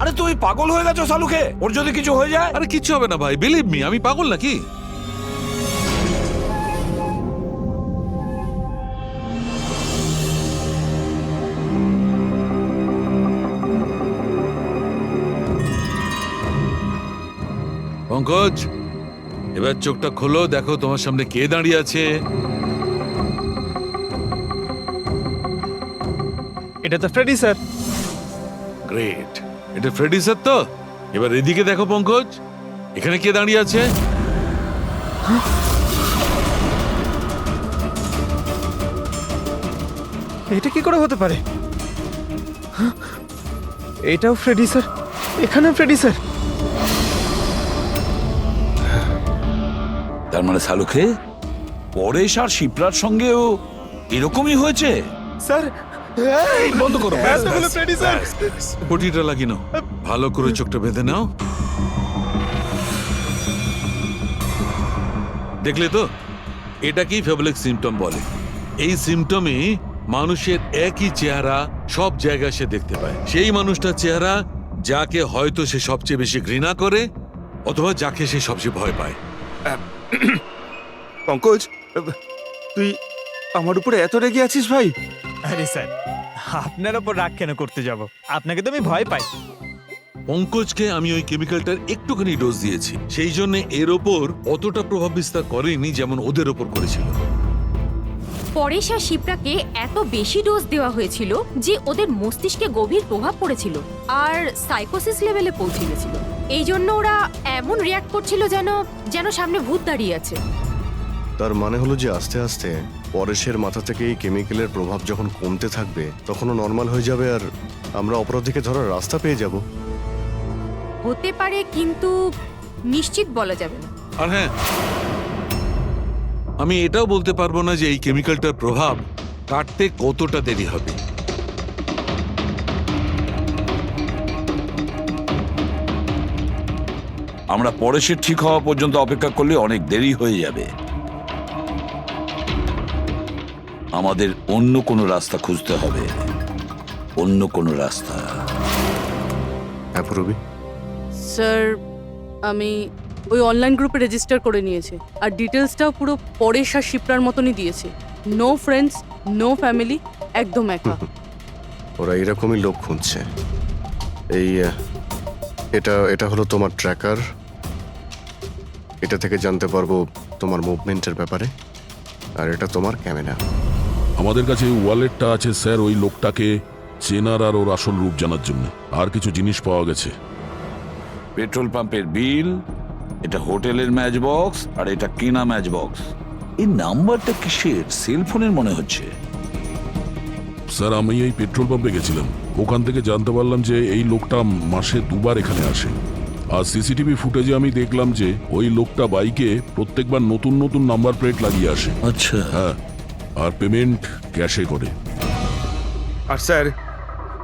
Speaker 12: আরে তুই পাগল হয়ে গেছো শালুকে? ওর যদি কিছু হয়ে যায়?
Speaker 15: আরে কিচ্ছু হবে না ভাই, বিলিভ মি, আমি পাগল নাকি? পঙ্কজ, এবার চোখটা খোলো, দেখো তোমার সামনে কে দাঁড়িয়ে আছে।
Speaker 3: এটা তো ফ্রেডি স্যার।
Speaker 15: গ্রেট, এটা ফ্রেডি স্যার তো? এবার এদিকে দেখো পঙ্কজ, এখানে কে দাঁড়িয়ে আছে?
Speaker 3: এটা কি করে হতে পারে? এটাও ফ্রেডি স্যার, এখানেও ফ্রেডি স্যার।
Speaker 12: তার মানে শালুকে পরেশ আর শিপ্রার সঙ্গেও এরকমই হয়েছে?
Speaker 3: স্যার
Speaker 15: বন্ধ করো
Speaker 3: এতগুলো পেটি স্যার
Speaker 15: পটিটা লাগিয়ে নাও, ভালো করে চোখটা বেঁধে নাও। দেখলে তো, এটাকেই ফেবলিক সিমটম বলে। এই সিমটমে মানুষের একই চেহারা সব জায়গায় সে দেখতে পায়। সেই মানুষটার চেহারা যাকে হয়তো সে সবচেয়ে বেশি ঘৃণা করে অথবা যাকে সে সবচেয়ে ভয় পায়।
Speaker 14: পঙ্কজ, তুই আমার উপরে এত রেগে আছিস ভাই?
Speaker 3: আরে স্যার, আপনার ওপর রাগ কেন করতে যাব? আপনাকে তো আমি ভয় পাই।
Speaker 15: পঙ্কজকে আমি ওই কেমিক্যালটার একটুখানি ডোজ দিয়েছি, সেই জন্য এর ওপর অতটা প্রভাব বিস্তার করেনি যেমন ওদের ওপর করেছিল।
Speaker 8: পরেশ আর শিপ্রাকে এত বেশি ডোজ দেওয়া হয়েছিল যে ওদের মস্তিষ্কে গভীর প্রভাব পড়েছিল আর সাইকোসিস লেভেলে পৌঁছে গেছিল। এই জন্য ওরা এমন রিয়াক্ট করছিল যেন যেন সামনে ভূত দাঁড়িয়ে আছে।
Speaker 2: তার মানে হলো যে আস্তে আস্তে পরেশের মাথা থেকে এই কেমিক্যালের প্রভাব যখন কমতে থাকবে তখনও নর্মাল হয়ে যাবে আর আমরা অপরাধীকে ধরার রাস্তা পেয়ে যাব।
Speaker 8: হতে পারে, কিন্তু নিশ্চিত বলা যাবে না।
Speaker 15: আর হ্যাঁ, আমি এটাও বলতে পারবো না যে এই কেমিক্যালটার প্রভাব কাটতে কতটা দেরি হবে।
Speaker 12: আমরা পরেশের ঠিক হওয়া পর্যন্ত অপেক্ষা করলে অনেক দেরি হয়ে যাবে। আমাদের অন্য কোনো রাস্তা খুঁজতে হবে, অন্য কোনো রাস্তা।
Speaker 2: হ্যাঁ পূরবী,
Speaker 4: স্যার আমি ওই অনলাইন গ্রুপে রেজিস্টার করে নিয়েছি আর ডিটেলসটাও পুরো পরেশ আর শিপ্রার মতনই দিয়েছি। নো ফ্রেন্ডস, নো ফ্যামিলি, একদম একা।
Speaker 2: ওরা এরকমই লোক খুঁজছে। এই এটা হলো তোমার ট্র্যাকার। এটা থেকে জানতে পারবো তোমার মুভমেন্টের ব্যাপারে। আর এটা তোমার ক্যামেরা।
Speaker 1: আমাদের কাছে এই ওয়ালেটটা আছে স্যার, ওই লোকটাকে চেনার আর ওর আসল রূপ জানার জন্য। আর কিছু জিনিস পাওয়া গেছে।
Speaker 12: পেট্রোল পাম্পের বিল, এটা হোটেলের ম্যাচ বক্স, আর এটা কেনা ম্যাচ বক্স। এই নাম্বারটা কিসের? সেলফোনের মনে হচ্ছে।
Speaker 1: স্যার আমি এই পেট্রোল পাম্পে গেছিলাম, ওখান থেকে জানতে পারলাম যে এই লোকটা মাসে 2 বার এখানে আসে। আর সিসিটিভি ফুটেজে আমি দেখলাম যে ওই লোকটা বাইকে প্রত্যেকবার নতুন নতুন নাম্বার প্লেট লাগিয়ে আসে।
Speaker 12: আচ্ছা।
Speaker 1: হ্যাঁ, আর পেমেন্ট ক্যাশে করে।
Speaker 14: আর স্যার,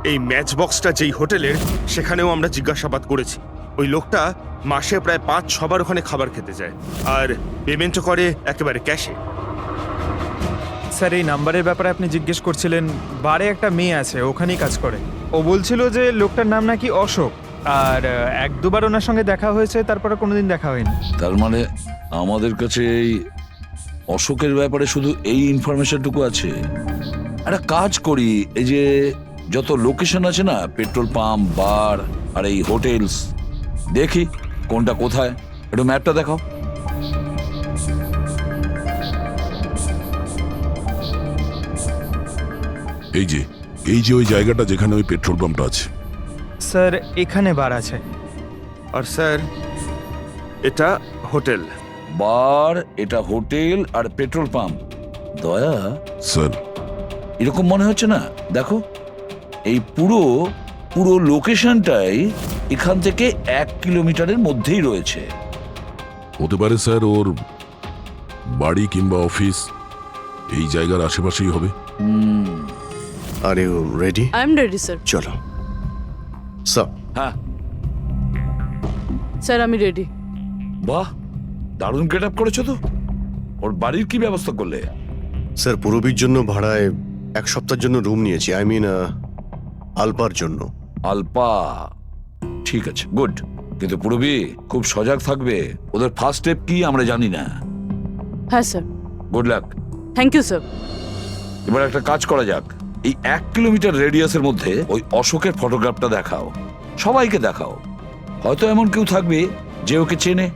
Speaker 14: এই ম্যাচ বক্সটা যেই হোটেলের, সেখানেও আমরা জিজ্ঞাসাবাদ করেছি। ওই লোকটা মাসে প্রায় 5-6 বার ওখানে খাবার খেতে যায় আর পেমেন্টও করে একেবারে ক্যাশে।
Speaker 3: স্যার এই নাম্বারের ব্যাপারে আপনি জিজ্ঞেস করছিলেন, বারে একটা মেয়ে আছে ওখানেই কাজ করে। ও বলছিল যে লোকটার নাম নাকি অশোক, আর 1-2 বার ওনার সঙ্গে দেখা হয়েছে, তারপরে কোনোদিন দেখা হয়নি।
Speaker 12: তার মানে আমাদের কাছে এই অশোকের ব্যাপারে শুধু এই ইনফরমেশনটুকু আছে। একটা কাজ করি, এই যে যত লোকেশন আছে না, পেট্রোল পাম্প, বার আর এই হোটেলস, দেখি কোনটা কোথায়। একটু ম্যাপটা দেখাও।
Speaker 1: এই যে ওই জায়গাটা যেখানে ওই পেট্রোল পাম্পটা আছে।
Speaker 3: স্যার এখানে বার আছে।
Speaker 14: আর স্যার এটা হোটেল।
Speaker 12: বার, এটা হোটেল আর পেট্রোল পাম্প। দয়া
Speaker 1: স্যার,
Speaker 12: এরকম মনে হচ্ছে না? দেখো, এই পুরো পুরো লোকেশনটাই এখান থেকে 1 কিলোমিটারের মধ্যেই রয়েছে।
Speaker 1: হতে পারে স্যার ওর বাড়ি কিংবা অফিস এই জায়গার আশেপাশেই হবে।
Speaker 2: Are you ready?
Speaker 4: I am ready sir.
Speaker 2: চলো স্যার।
Speaker 12: হ্যাঁ
Speaker 4: স্যার আমি রেডি।
Speaker 12: বাহ, দারুণ গেট আপ করেছো তো। ওর বাড়ির কি ব্যবস্থা করলে?
Speaker 2: স্যার পূরবীর জন্য ভাড়ায় 1 সপ্তাহের জন্য রুম নিয়েছি। আই মিন আলপার জন্য।
Speaker 12: আলপা, ঠিক আছে, গুড। কিন্তু পূরবী খুব সজাগ থাকবে। ওদের ফার্স্ট স্টেপ কি আমরা জানি না।
Speaker 4: হ্যাঁ sir.
Speaker 12: Good luck.
Speaker 4: Thank you sir.
Speaker 12: এবার একটা কাজ করা যাক, এই 1 কিলোমিটার রেডিয়াসের মধ্যে ওই অশোকের ফটোগ্রাফটা দেখাও, সবাইকে দেখাও। হয়তো এমন কেউ থাকবে যে ওকে চেনে।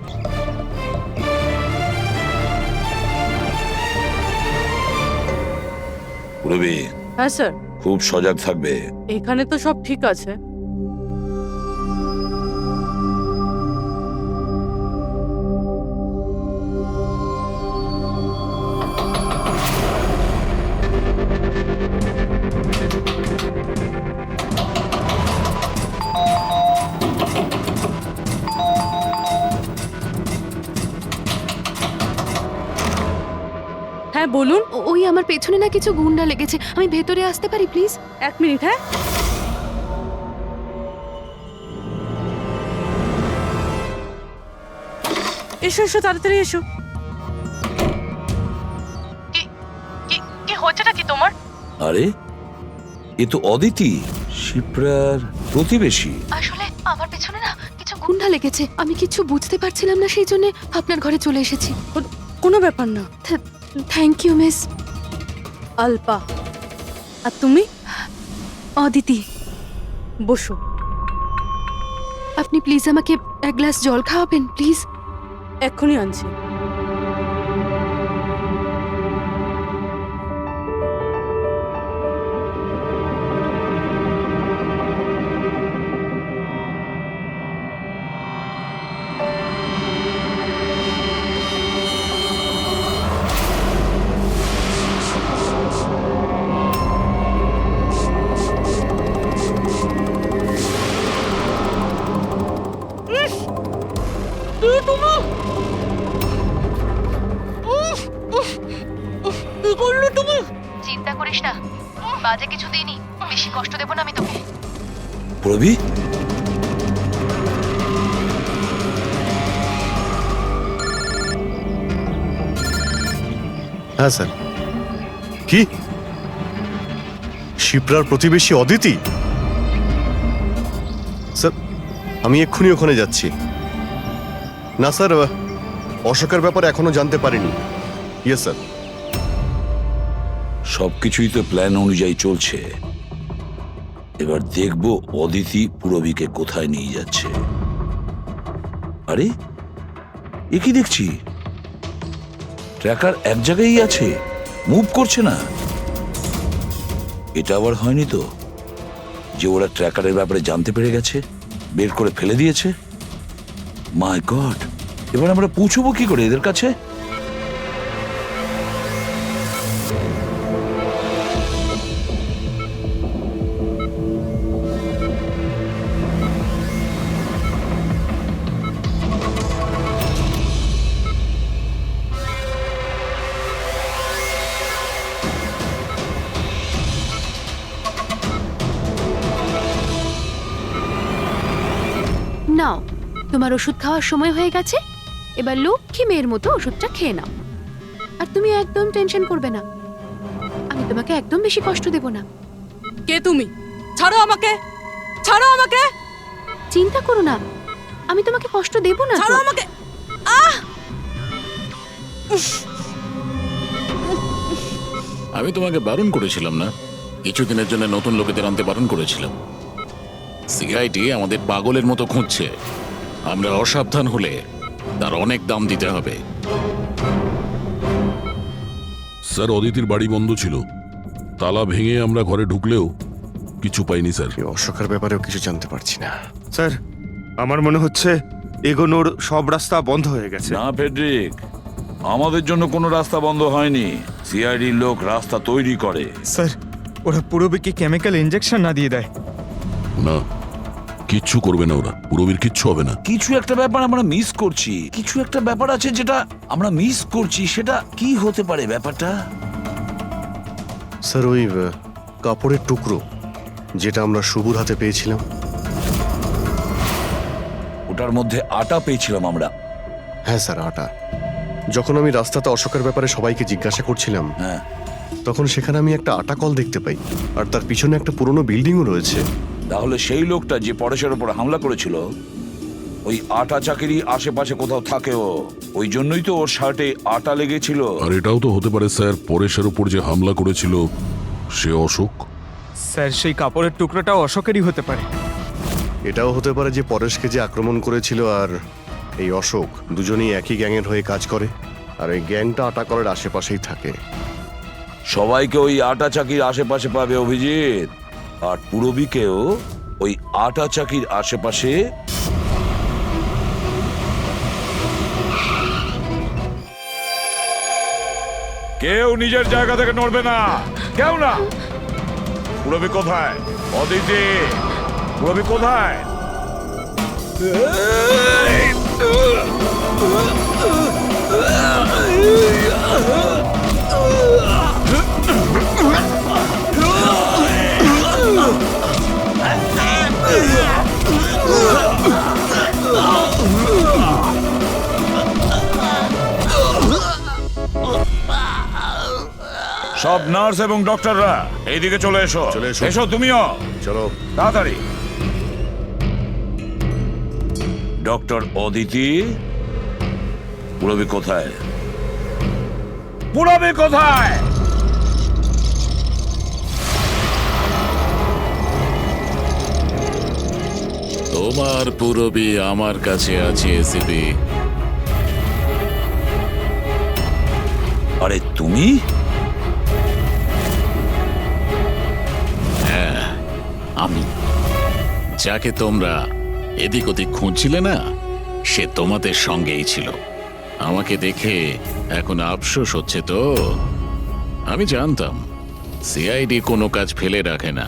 Speaker 12: পূরবী,
Speaker 4: হ্যাঁ স্যার।
Speaker 12: খুব সজাগ থাকবে।
Speaker 4: এখানে তো সব ঠিক আছে। হ্যাঁ বলুন।
Speaker 10: ওই আমার পেছনে না কিছু গুন্ডা লেগেছে, আমি ভেতরে আসতে পারি প্লিজ?
Speaker 4: 1 মিনিট। হ্যাঁ, এসো এসো, তাড়াতাড়ি এসো। কি হচ্ছেটা কি তোমার?
Speaker 12: আরে এ তো অদিতি, শিপ্রার প্রতিবেশী।
Speaker 10: আসলে আমার পেছনে না কিছু গুন্ডা লেগেছে, আমি কিছু বুঝতে পারছিলাম না, সেই জন্য আপনার ঘরে চলে এসেছি।
Speaker 4: কোনো ব্যাপার না।
Speaker 10: Thank you miss.
Speaker 4: আলপা, আর তুমি?
Speaker 10: অদিতি।
Speaker 4: বসো।
Speaker 10: আপনি প্লিজ আমাকে এক গ্লাস জল খাওয়াবেন প্লিজ?
Speaker 4: এক্ষুনি আনছি।
Speaker 10: চিন্তা করিস না, বাজে কিছু দিইনি, বেশি কষ্ট দেব না আমি তোকে।
Speaker 12: প্রবি,
Speaker 2: হ্যাঁ স্যার। কি শিপ্রার প্রতিবেশী অদিতি? স্যার আমি এক্ষুনি ওখানে যাচ্ছি। না স্যার, অশোকের ব্যাপারে এখনো জানতে পারিনি। Yes sir.
Speaker 12: সবকিছুই তো প্ল্যান অনুযায়ী চলছে। এবার দেখব অদিতি পুরবীকে কোথায় নিয়ে যাচ্ছে। আরে এ কি দেখছি, ট্র্যাকার এক জায়গায় আছে, মুভ করছে না। এটা আবার হয়নি তো যে ওরা ট্র্যাকারের ব্যাপারে জানতে পেরে গেছে, বের করে ফেলে দিয়েছে? মাই গড, এবার আমরা পৌঁছবো কি করে এদের কাছে?
Speaker 10: নাও, তোমার ওষুধ খাওয়ার সময় হয়ে গেছে, এবার লক্ষ্মী মেয়ের মতো ওষুধটা খেয়ে নাও। আর তুমি একদম টেনশন করবে না, আমি তোমাকে একদম বেশি কষ্ট দেব না।
Speaker 4: কে তুমি? ছাড়ো আমাকে, ছাড়ো আমাকে।
Speaker 10: চিন্তা করো না, আমি তোমাকে কষ্ট দেব না।
Speaker 4: ছাড়ো আমাকে।
Speaker 9: আমি তোমাকে বারণ করেছিলাম না? কিছুদিনের জন্য নতুন লোকেদের আনতে বারণ করেছিলাম। সিআইডি আমাদের পাগলের মতো খুঁজছে, আমরা অসাবধান হলে তার অনেক দাম দিতে হবে।
Speaker 1: স্যার অদিতির বাড়ি বন্ধ ছিল, তালা ভেঙে আমরা ঘরে ঢুকলেও কিছু পাইনি স্যার।
Speaker 2: অশোকের ব্যাপারেও কিছু জানতে পারছি না
Speaker 14: স্যার। আমার মনে হচ্ছে এগোনোর সব রাস্তা বন্ধ হয়ে গেছে।
Speaker 12: না ফেডরিক, আমাদের জন্য কোনো রাস্তা বন্ধ হয়নি। সিআইডির লোক রাস্তা তৈরি করে।
Speaker 3: স্যার, ওরা পুরবীকে কেমিক্যাল ইনজেকশন না দিয়ে দেয়?
Speaker 1: না, কিচ্ছু করবে না ওরা, পুরবীর কিচ্ছু হবে না।
Speaker 12: কিছু একটা ব্যাপার আমরা মিস করছি, কিছু একটা ব্যাপার আছে যেটা আমরা মিস করছি। সেটা কি হতে পারে ব্যাপারটা?
Speaker 2: স্যার ওই কাপড়ের টুকরো যেটা আমরা শুভর হাতে পেয়েছিলাম।
Speaker 12: ওটার মধ্যে আটা পেয়েছিলাম আমরা।
Speaker 2: হ্যাঁ স্যার, আটা। যখন আমি রাস্তাতে অশোকের ব্যাপারে সবাইকে জিজ্ঞাসা করছিলাম,
Speaker 12: হ্যাঁ,
Speaker 2: তখন সেখানে আমি একটা আটা কল দেখতে পাই, আর তার পিছনে একটা পুরনো বিল্ডিংও রয়েছে।
Speaker 12: তাহলে সেই লোকটা যে পরেশের উপর হামলা করেছিল, ওই আটা চাকিরি আশেপাশে কোথাও থাকে ও, ওই জন্যই তো ওর শার্টে আটা লেগেছিল।
Speaker 1: আর এটাও তো হতে পারে স্যার, পরেশের উপর যে হামলা করেছিল সে অশোক।
Speaker 3: স্যার, সেই কাপড়ের টুকরোটাও অশোকেরই হতে পারে।
Speaker 2: এটাও হতে পারে যে পরেশকে যে আক্রমণ করেছিল আর এই অশোক দুজনেই একই গ্যাংয়ের হয়ে কাজ করে, আর এই গ্যাংটা আটা কলের আশেপাশেই থাকে।
Speaker 12: সবাইকে ওই আটা চাকির আশেপাশে পাবে অভিজিৎ, আর পুরবীকেও ওই আটা চাকির আশেপাশে। কেউ নিজের জায়গা থেকে নড়বে না, কেউ না। পুরবী কোথায়? অদিতি, পুরবী কোথায়? সব নার্স এবং ডক্টররা এইদিকে চলে এসো। এসো তুমিও,
Speaker 2: চলো
Speaker 12: তাড়াতাড়ি। ডক্টর অদিতি, পুরবি কোথায়? পুরবি কোথায়?
Speaker 9: তোমার পুরবি আমার কাছে আছে এসিপি।
Speaker 12: আরে তুমি?
Speaker 9: হ্যাঁ, আমি। যাকে তোমরা এদিক ওদিক খুঁজছিলে না, সে তোমাদের সঙ্গেই ছিল। আমাকে দেখে এখন আফসোস হচ্ছে তো? আমি জানতাম সিআইডি কোনো কাজ ফেলে রাখে না,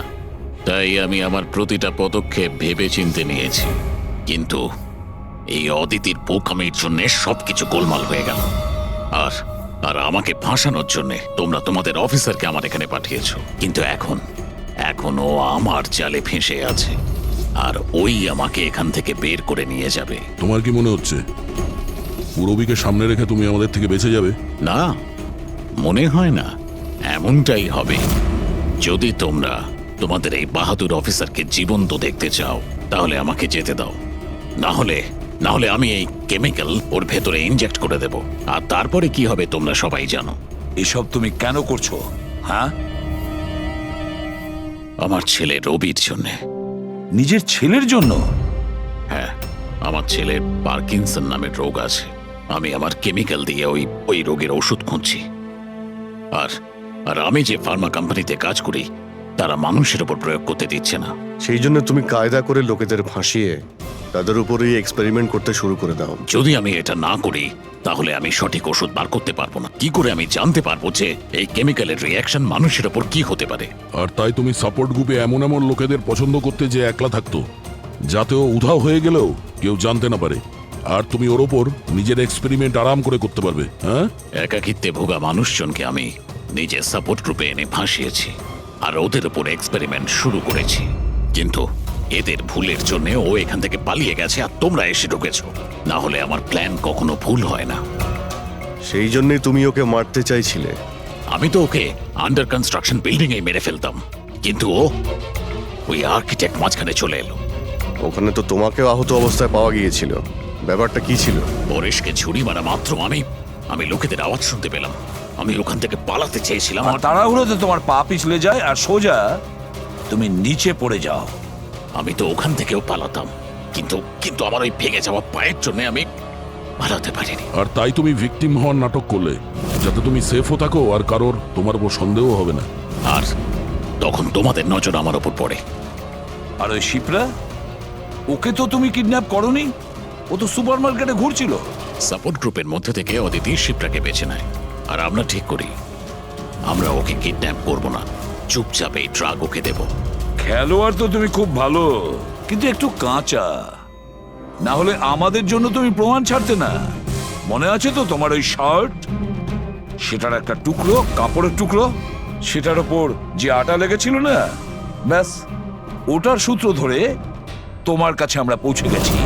Speaker 9: তাই আমি আমার প্রতিটা পদক্ষেপ ভেবে চিন্তে নিয়েছি। কিন্তু এই অদিতির বোকামির জন্য সবকিছু গোলমাল হয়ে গেল। আর আর আমাকে ফাঁসানোর জন্য তোমরা তোমাদের অফিসারকে আমার এখানে পাঠিয়েছো। কিন্তু এখন ও আমার জালে ফেঁসে আছে, আর ওই আমাকে এখান থেকে বের করে নিয়ে যাবে।
Speaker 1: তোমার কি মনে হচ্ছে পুরবীকে সামনে রেখে তুমি আমাদের থেকে বেঁচে যাবে?
Speaker 9: না, মনে হয় না। এমনটাই হবে। যদি তোমরা তোমাদের এই বাহাদুর অফিসারকে জীবন্ত দেখতে চাও, তাহলে আমাকে যেতে দাও। না হলে আমি এই কেমিক্যাল ওর ভেতরে ইনজেক্ট করে দেব। আর তারপরে কি হবে তোমরা সবাই জানো।
Speaker 12: এসব তুমি কেন করছো? হ্যাঁ,
Speaker 9: আমার ছেলে রবির জন্য।
Speaker 12: নিজের ছেলের জন্য?
Speaker 9: হ্যাঁ, আমার ছেলের পার্কিনসন নামের রোগ আছে। আমি আমার কেমিক্যাল দিয়ে ওই রোগের ওষুধ খুঁজছি। আর আমি যে ফার্মা কোম্পানিতে কাজ করি, তারা মানুষের উপর প্রয়োগ করতে দিচ্ছে না।
Speaker 2: সেই জন্য তুমি কায়দা করে লোকেদের ফাঁসিয়ে তাদের উপরেই এক্সপেরিমেন্ট করতে শুরু করে দাও।
Speaker 9: যদি আমি এটা না করি, তাহলে আমি সঠিক ওষুধ বার করতে পারবো না। কি করে আমি জানতে পারবো যে এই কেমিক্যালের রিঅ্যাকশন মানুষের উপর কি হতে পারে?
Speaker 1: আর তাই তুমি সাপোর্ট গ্রুপে এমন এমন লোকেদের পছন্দ করতে যে একলা থাকতো, যাতে ও উধাও হয়ে গেলেও কেউ জানতে না পারে। আর তুমি ওর ওপর নিজের এক্সপেরিমেন্ট আরাম করে করতে পারবে। হ্যাঁ,
Speaker 9: একাকিত্বে ভোগা মানুষজনকে আমি নিজের সাপোর্ট গ্রুপে এনে ফাঁসিয়েছি, আর ওদের উপর এক্সপেরিমেন্ট শুরু করেছি। কিন্তু এদের ভুলের জন্য ও এখান থেকে পালিয়ে গেছে, আর তোমরা এসে ঢুকেছো। না হলে আমার প্ল্যান কখনো ভুল হয় না।
Speaker 2: সেই জন্যই তুমি ওকে মারতে চাইছিলে।
Speaker 9: আমি তো ওকে আন্ডার কনস্ট্রাকশন বিল্ডিং এ মেরে ফেলতাম, কিন্তু ওই আর্কিটেক্ট মাঝখানে চলে এলো।
Speaker 2: ওখানে তো তোমাকেও আহত অবস্থায় পাওয়া গিয়েছিল। ব্যাপারটা কি ছিল?
Speaker 9: পরেশকে ছুরি মারা মাত্র আমি লোকেদের আওয়াজ শুনতে পেলাম। আমি ওখান থেকে পালাতে চেয়েছিলাম।
Speaker 12: আমার তাড়াহুড়োতে তোমার পা পিছলে যায় আর সোজা তুমি নিচে পড়ে যাও।
Speaker 9: আমি তো ওখান থেকেও পালাতাম, কিন্তু আমার ওই ভেঙে যাওয়া পায়ের জন্য আমি পালাতে পারিনি।
Speaker 1: আর তাই তুমি ভিকটিম হওয়ার নাটক করলে, যাতে তুমি সেফও থাকো আর কারোর তোমার উপর সন্দেহ হবে না।
Speaker 9: আর তখন তোমাদের নজর আমার উপর পড়ে।
Speaker 12: আর ওই শিপ্রা, ওকে তো তুমি কিডন্যাপ করনি? ও তো সুপার মার্কেটে ঘুরছিল।
Speaker 9: সাপোর্ট গ্রুপের মধ্যে থেকে অদিতি শিপ্রাকে বেছে নেয়, আর আমরা ঠিক করি আমরা ওকে কিডন্যাপ করব না, চুপচাপ এই ট্রাক ওকে দেব।
Speaker 12: খেলোয়াড় তো তুমি খুব ভালো, কিন্তু একটু কাঁচা। না হলে আমাদের জন্য তুমি প্রমাণ ছাড়তে না। মনে আছে তো তোমার ওই শার্ট, সেটার একটা টুকরো, কাপড়ের টুকরো, সেটার ওপর যে আটা লেগেছিল না, ব্যাস ওটার সূত্র ধরে তোমার কাছে আমরা পৌঁছে গেছি।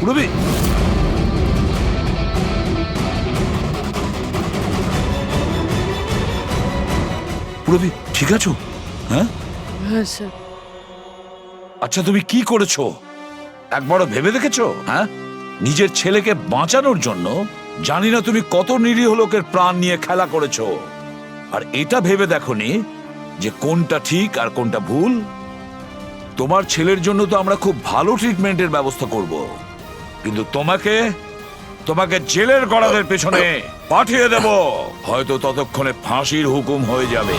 Speaker 12: রবি, রবি ঠিক আছো? হ্যাঁ
Speaker 4: হ্যাঁ স্যার।
Speaker 12: আচ্ছা, তুমি কি করেছো একবারও ভেবে দেখেছো? হ্যাঁ, নিজের ছেলেকে বাঁচানোর জন্য জানি না তুমি কত নিরীহ লোকের প্রাণ নিয়ে খেলা করেছো। আর এটা ভেবে দেখোনি যে কোনটা ঠিক আর কোনটা ভুল। তোমার ছেলের জন্য তো আমরা খুব ভালো ট্রিটমেন্টের ব্যবস্থা করব, কিন্তু তোমাকে জেলের গড়াদের পেছনে পাঠিয়ে দেব। হয়তো ততক্ষণে ফাঁসির হুকুম হয়ে যাবে।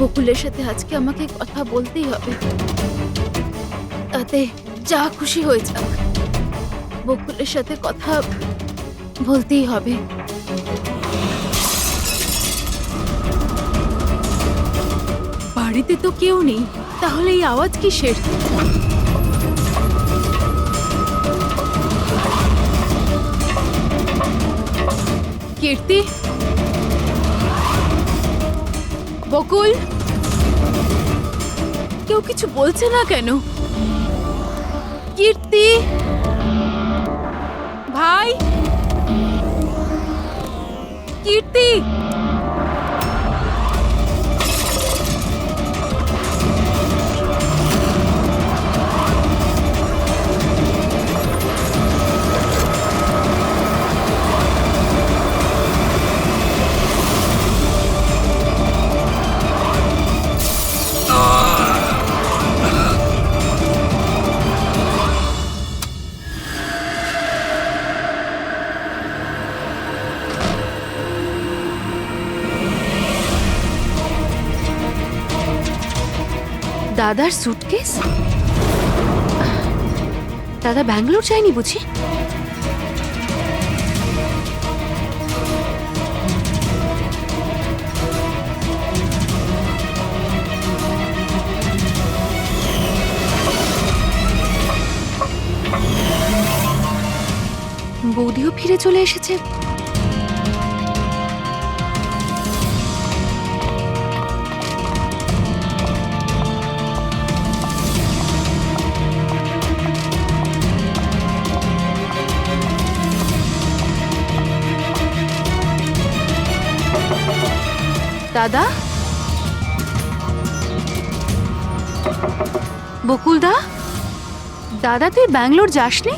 Speaker 10: বকুলের সাথে আজকে আমাকে কথা বলতেই হবে, তাতে যা খুশি হয়ে যাক, বকুলের সাথে কথা বলতেই হবে। বাড়িতে তো কেউ নেই, তাহলে এই আওয়াজ কিসের? কীর্তি, বকুল, কেউ কিছু বলছে না কেন? কীর্তি ভাই, কীর্তি, দাদার সুটকেস? দাদা ব্যাঙ্গালোর যায়নি বুঝি? বৌদিও ফিরে চলে এসেছে। দাদা, বকুলদা, দাদা তুই ব্যাঙ্গালোর যাসনি?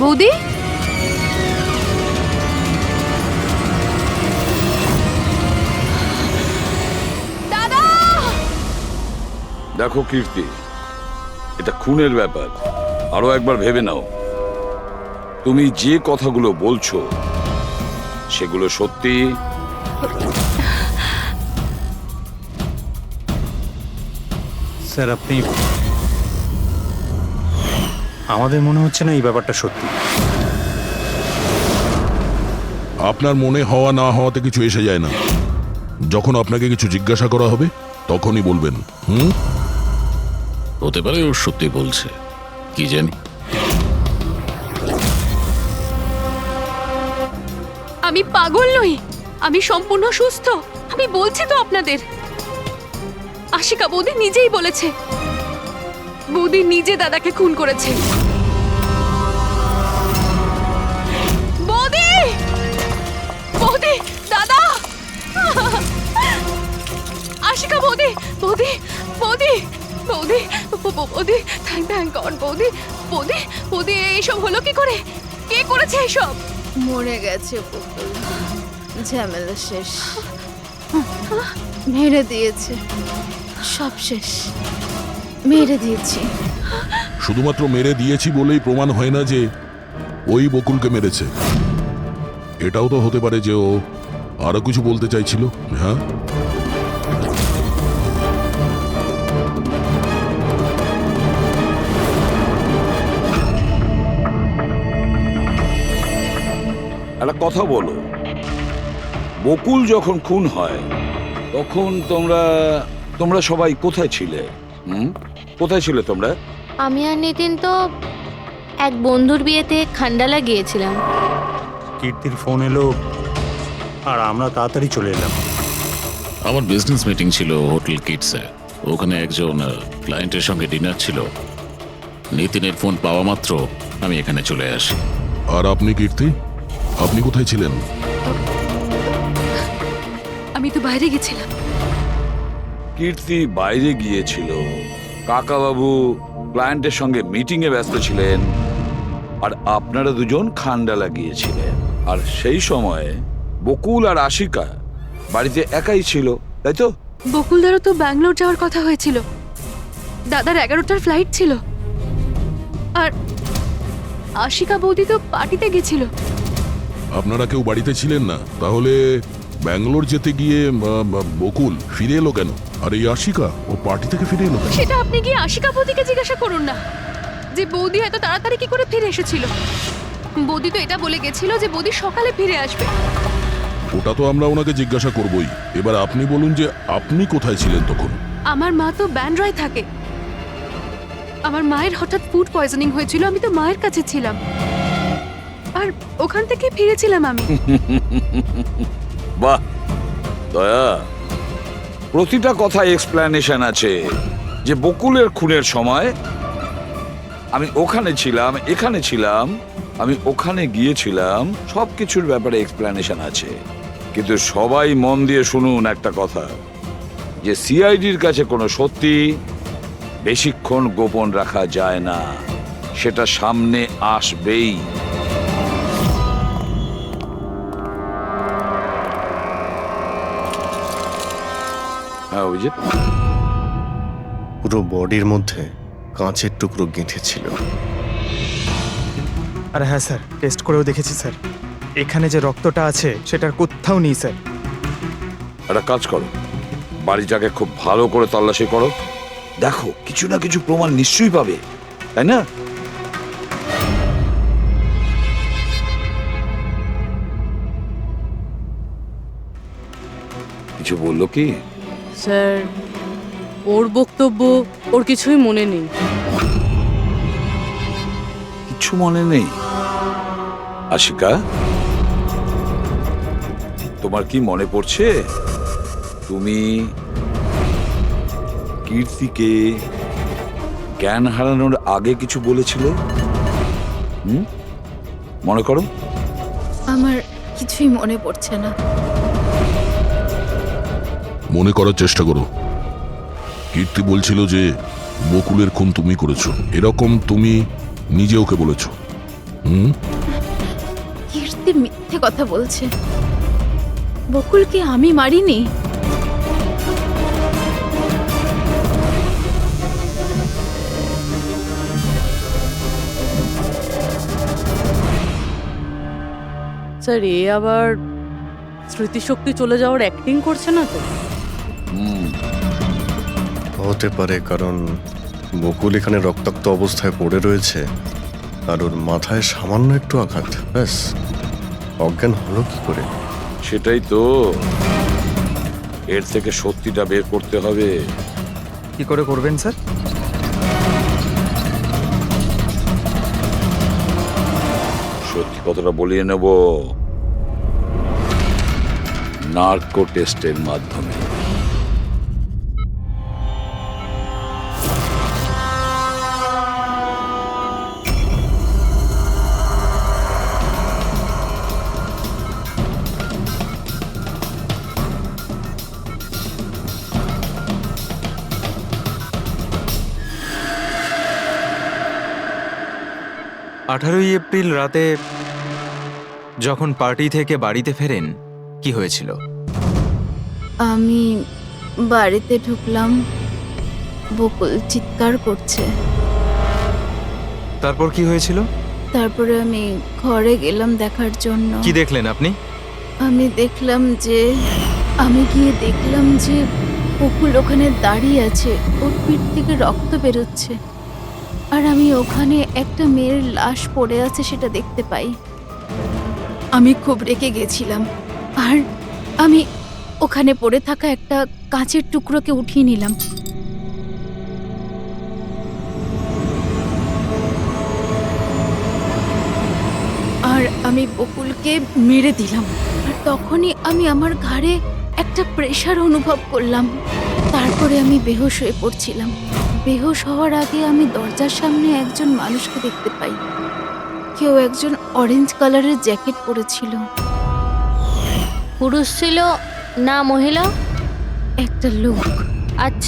Speaker 10: বৌদি, দাদা!
Speaker 12: দেখো কীর্তি, এটা খুনের ব্যাপার, আরো একবার ভেবে নাও। তুমি যে কথাগুলো বলছো সেগুলো সত্যি?
Speaker 5: স্যার আপনি, আমাদের মনে হচ্ছে না এই ব্যাপারটা সত্যি।
Speaker 1: আপনার মনে হওয়া না হওয়াতে কিছু এসে যায় না। যখন আপনাকে কিছু জিজ্ঞাসা করা হবে তখনই বলবেন।
Speaker 9: হতে পারে ও সত্যি বলছে, কি জানি।
Speaker 10: আমি পাগল নই, আমি সম্পূর্ণ সুস্থ। আমি বলছি তো আপনাদের, আশিকা বৌদি নিজেই বলেছে, বৌদি নিজে দাদাকে খুন করেছে। বৌদি, বৌদি, দাদা, আশিকা বৌদি, বৌদি, বৌদি, বৌদি, বৌদি, থ্যাংক গড, বৌদি, বৌদি, বৌদি, এইসব হলো কি করে? কে করেছে এইসব?
Speaker 16: মরে গেছে বকুল, ঝামেলা শেষ, মেরে দিয়েছে, সব শেষ, মেরে দিয়েছি।
Speaker 1: শুধুমাত্র মেরে দিয়েছি বলেই প্রমাণ হয় না যে ওই বকুলকে মেরেছে। এটাও তো হতে পারে যে ও আরো কিছু বলতে চাইছিল। হ্যাঁ,
Speaker 12: একটা কথা বলো, বকুল যখন খুন হয় তখন তোমরা সবাই কোথায় ছিলে? কোথায় ছিলে তোমরা?
Speaker 16: আমি আর নিতিন তো এক বন্ধুর বিয়েতে খান্ডালা গিয়েছিলাম।
Speaker 5: কীর্তির ফোন এলো আর আমরা তাড়াতাড়ি চলে এলাম।
Speaker 9: আমার বিজনেস মিটিং ছিল হোটেল কিটসে, ওখানে একজন ক্লায়েন্টের সঙ্গে ডিনার ছিল। নিতিনের ফোন পাওয়া মাত্র আমি এখানে চলে আসি।
Speaker 1: আর আপনি কীর্তি, আপনি কোথায় ছিলেন?
Speaker 10: আমি তো বাইরে গেছিলাম।
Speaker 12: কীর্তি বাইরে গিয়েছিল, কাকাবাবু ক্লায়েন্টের সঙ্গে মিটিং এ ব্যস্ত ছিলেন, আর আপনারা দুজন খান্ডালা গিয়েছিলেন। আর সেই সময়ে বকুল আর আশিকা বাড়িতে একাই ছিল, তাই তো?
Speaker 10: বকুলদারও তো ব্যাঙ্গালোর যাওয়ার কথা হয়েছিল, দাদার 11টার ফ্লাইট ছিল, আর আশিকা বৌদি তো পার্টিতে গেছিল।
Speaker 1: আপনারা কেউ বাড়িতে ছিলেন না, তাহলে ব্যাঙ্গালোর যেতে গিয়ে বকুল ফিরে এলো কেন? আর এই আশিকা ও পার্টি থেকে ফিরে এলো কেন?
Speaker 10: সেটা আপনি গিয়ে আশিকা বৌদিকে জিজ্ঞাসা করুন না যে বৌদি এত তাড়াতাড়ি কি করে ফিরে এসেছিল। বৌদি তো এটা বলে গেছিল যে বৌদি সকালে ফিরে আসবে।
Speaker 1: ওটা তো আমরা ওনাকে জিজ্ঞাসা করবই। এবার আপনি বলুন যে আপনি কোথায় ছিলেন তখন?
Speaker 10: আমার মা তো ব্যান্ড্রায় থাকে। আমার মায়ের হঠাৎ ফুড পয়জনিং হয়েছিল, আমি তো মায়ের কাছে ছিলাম আর ওখান থেকে ফিরেছিলাম আমি।
Speaker 12: বাহ দয়া, প্রতিটা কথা এক্সপ্লেনেশন আছে। যে বকুলের খুনের সময় আমি ওখানে ছিলাম, এখানে ছিলাম, আমি ওখানে গিয়েছিলাম, সবকিছুর ব্যাপারে এক্সপ্লেনেশন আছে। কিন্তু সবাই মন দিয়ে শুনুন একটা কথা, যে সিআইডির কাছে কোনো সত্যি বেশিক্ষণ গোপন রাখা যায় না, সেটা সামনে আসবেই। হ্যাঁ, ওই যে
Speaker 2: পুরো বডির মধ্যে কাঁচের টুকরো গেঁথে ছিল।
Speaker 3: আর হ্যাঁ স্যার, টেস্ট করেও দেখেছি স্যার, এখানে যে রক্তটা আছে সেটার কোথাও নেই স্যার।
Speaker 12: একটা কাজ করো, বাড়িটাকে খুব ভালো করে তল্লাশি করো, দেখো কিছু না কিছু প্রমাণ নিশ্চয়ই পাবে, তাই না? কিছু বললো কি?
Speaker 4: স্যার, ওর বক্তব্য ওর কিছুই মনে নেই।
Speaker 12: কিছু মনে নেই? আশিকা, তোমার কি মনে পড়ছে তুমি কীর্তিকে জ্ঞান হারানোর আগে কিছু বলেছিলে? মনে করো।
Speaker 10: আমার কিছুই মনে পড়ছে না।
Speaker 1: মনে করার চেষ্টা করো। কীর্তি বলছিল যে বকুলের খুন তুমি করেছো, এরকম তুমি নিজে ওকে বলেছো।
Speaker 10: কীর্তি মিথ্যে কথা বলছে। বকুলকে আমি মারিনি।
Speaker 4: স্যার, এ আবার স্মৃতিশক্তি চলে যাওয়ার অ্যাক্টিং করছে না তো?
Speaker 2: হতে পারে, কারণ বকুল এখানে রক্তাক্ত অবস্থায় পড়ে রয়েছে আর ওর মাথায় সামান্য একটু আঘাত, ব্যাস অজ্ঞান হলো কি করে?
Speaker 12: সেটাই তো, এর থেকে সত্যিটা বের করতে হবে।
Speaker 3: কি করে করবেন স্যার?
Speaker 12: সত্যি কথাটা বলিয়ে নেব নার্কো টেস্টের মাধ্যমে।
Speaker 6: এপ্রিল রাতে যখন পার্টি থেকে বাড়িতে ফেরেন, কি হয়েছিল?
Speaker 10: আমি বাড়িতে ঢুকলাম, বকুল চিৎকার করছে।
Speaker 6: তারপর কি হয়েছিল?
Speaker 10: তারপরে আমি ঘরে গেলাম দেখার জন্য।
Speaker 6: কি দেখলেন আপনি?
Speaker 10: আমি গিয়ে দেখলাম যে বকুল ওখানে দাঁড়িয়ে আছে, ওর পিঠ থেকে রক্ত বেরোচ্ছে, আর আমি ওখানে একটা মেয়ের লাশ পড়ে আছে সেটা দেখতে পাই। আমি খুব রেগে গেছিলাম আর আমি ওখানে পড়ে থাকা একটা কাঁচের টুকরোকে উঠিয়ে নিলাম। আর আমি বকুলকে মেরে দিলাম। আর তখনই আমি আমার ঘাড়ে একটা প্রেশার অনুভব করলাম। তারপরে আমি বেহুশ হয়ে পড়ছিলাম। বেহুশ হওয়ার আগে আমি দরজার সামনে একজন মানুষকে দেখতে পাই। কেউ একজন অরেঞ্জ কালারের জ্যাকেট পরেছিল।
Speaker 16: পুরুষ ছিল না মহিলা?
Speaker 10: একটা লোক।
Speaker 16: আচ্ছা,